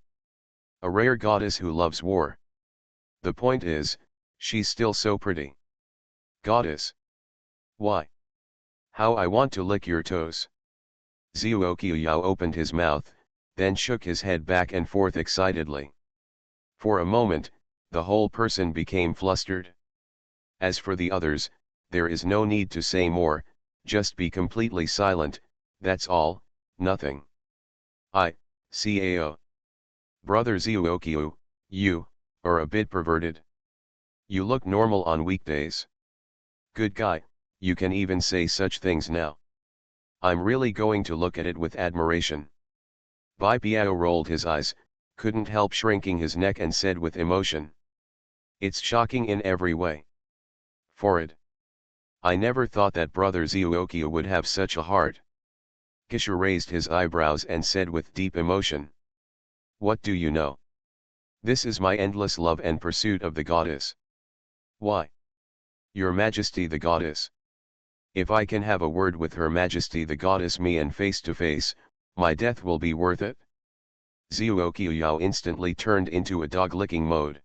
A rare goddess who loves war. The point is, she's still so pretty. Goddess. Why? How I want to lick your toes. Zhuoqiu Yao opened his mouth, then shook his head back and forth excitedly. For a moment, the whole person became flustered. As for the others, there is no need to say more, just be completely silent, that's all, nothing. Cao. Brother Zhuoqiu, you are a bit perverted. You look normal on weekdays. Good guy, you can even say such things now. I'm really going to look at it with admiration. Bai Piao rolled his eyes, couldn't help shrinking his neck and said with emotion. It's shocking in every way. Forward. I never thought that Brother Zhuoqiu would have such a heart. Gisha raised his eyebrows and said with deep emotion. What do you know? This is my endless love and pursuit of the goddess. Why? Your Majesty the goddess. If I can have a word with Her Majesty the goddess me and face to face, my death will be worth it. Zhuoqiu Yao instantly turned into a dog-licking mode.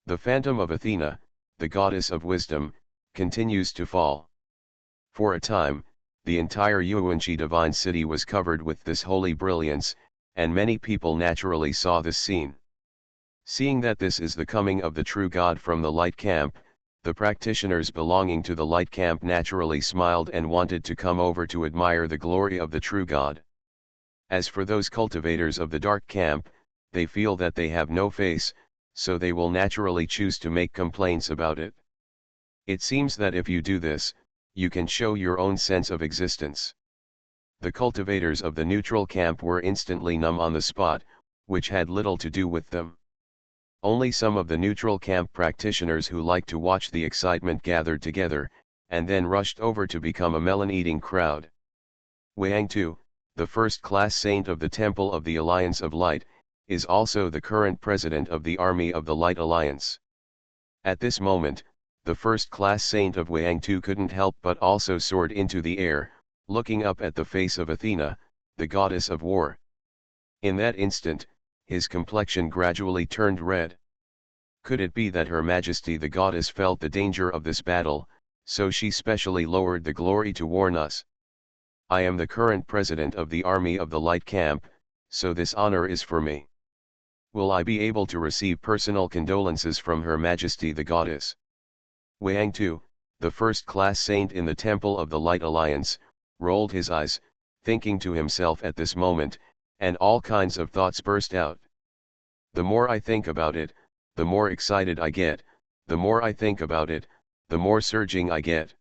The phantom of Athena, the goddess of wisdom, continues to fall. For a time, the entire Yuanqi divine city was covered with this holy brilliance, and many people naturally saw this scene. Seeing that this is the coming of the true God from the light camp, the practitioners belonging to the light camp naturally smiled and wanted to come over to admire the glory of the true God. As for those cultivators of the dark camp, they feel that they have no face, so they will naturally choose to make complaints about it. It seems that if you do this, you can show your own sense of existence. The cultivators of the neutral camp were instantly numb on the spot, which had little to do with them. Only some of the neutral camp practitioners who liked to watch the excitement gathered together, and then rushed over to become a melon-eating crowd. Wang Tu, the first-class saint of the Temple of the Alliance of Light, is also the current president of the Army of the Light Alliance. At this moment, the first-class saint of Wang Tu couldn't help but also soared into the air, looking up at the face of Athena, the goddess of war. In that instant, his complexion gradually turned red. Could it be that Her Majesty the goddess felt the danger of this battle, so she specially lowered the glory to warn us? I am the current president of the Army of the Light Camp, so this honor is for me. Will I be able to receive personal condolences from Her Majesty the goddess? Wang Tu, the first-class saint in the Temple of the Light Alliance, rolled his eyes, thinking to himself at this moment, and all kinds of thoughts burst out. The more I think about it, the more excited I get, the more I think about it, the more surging I get.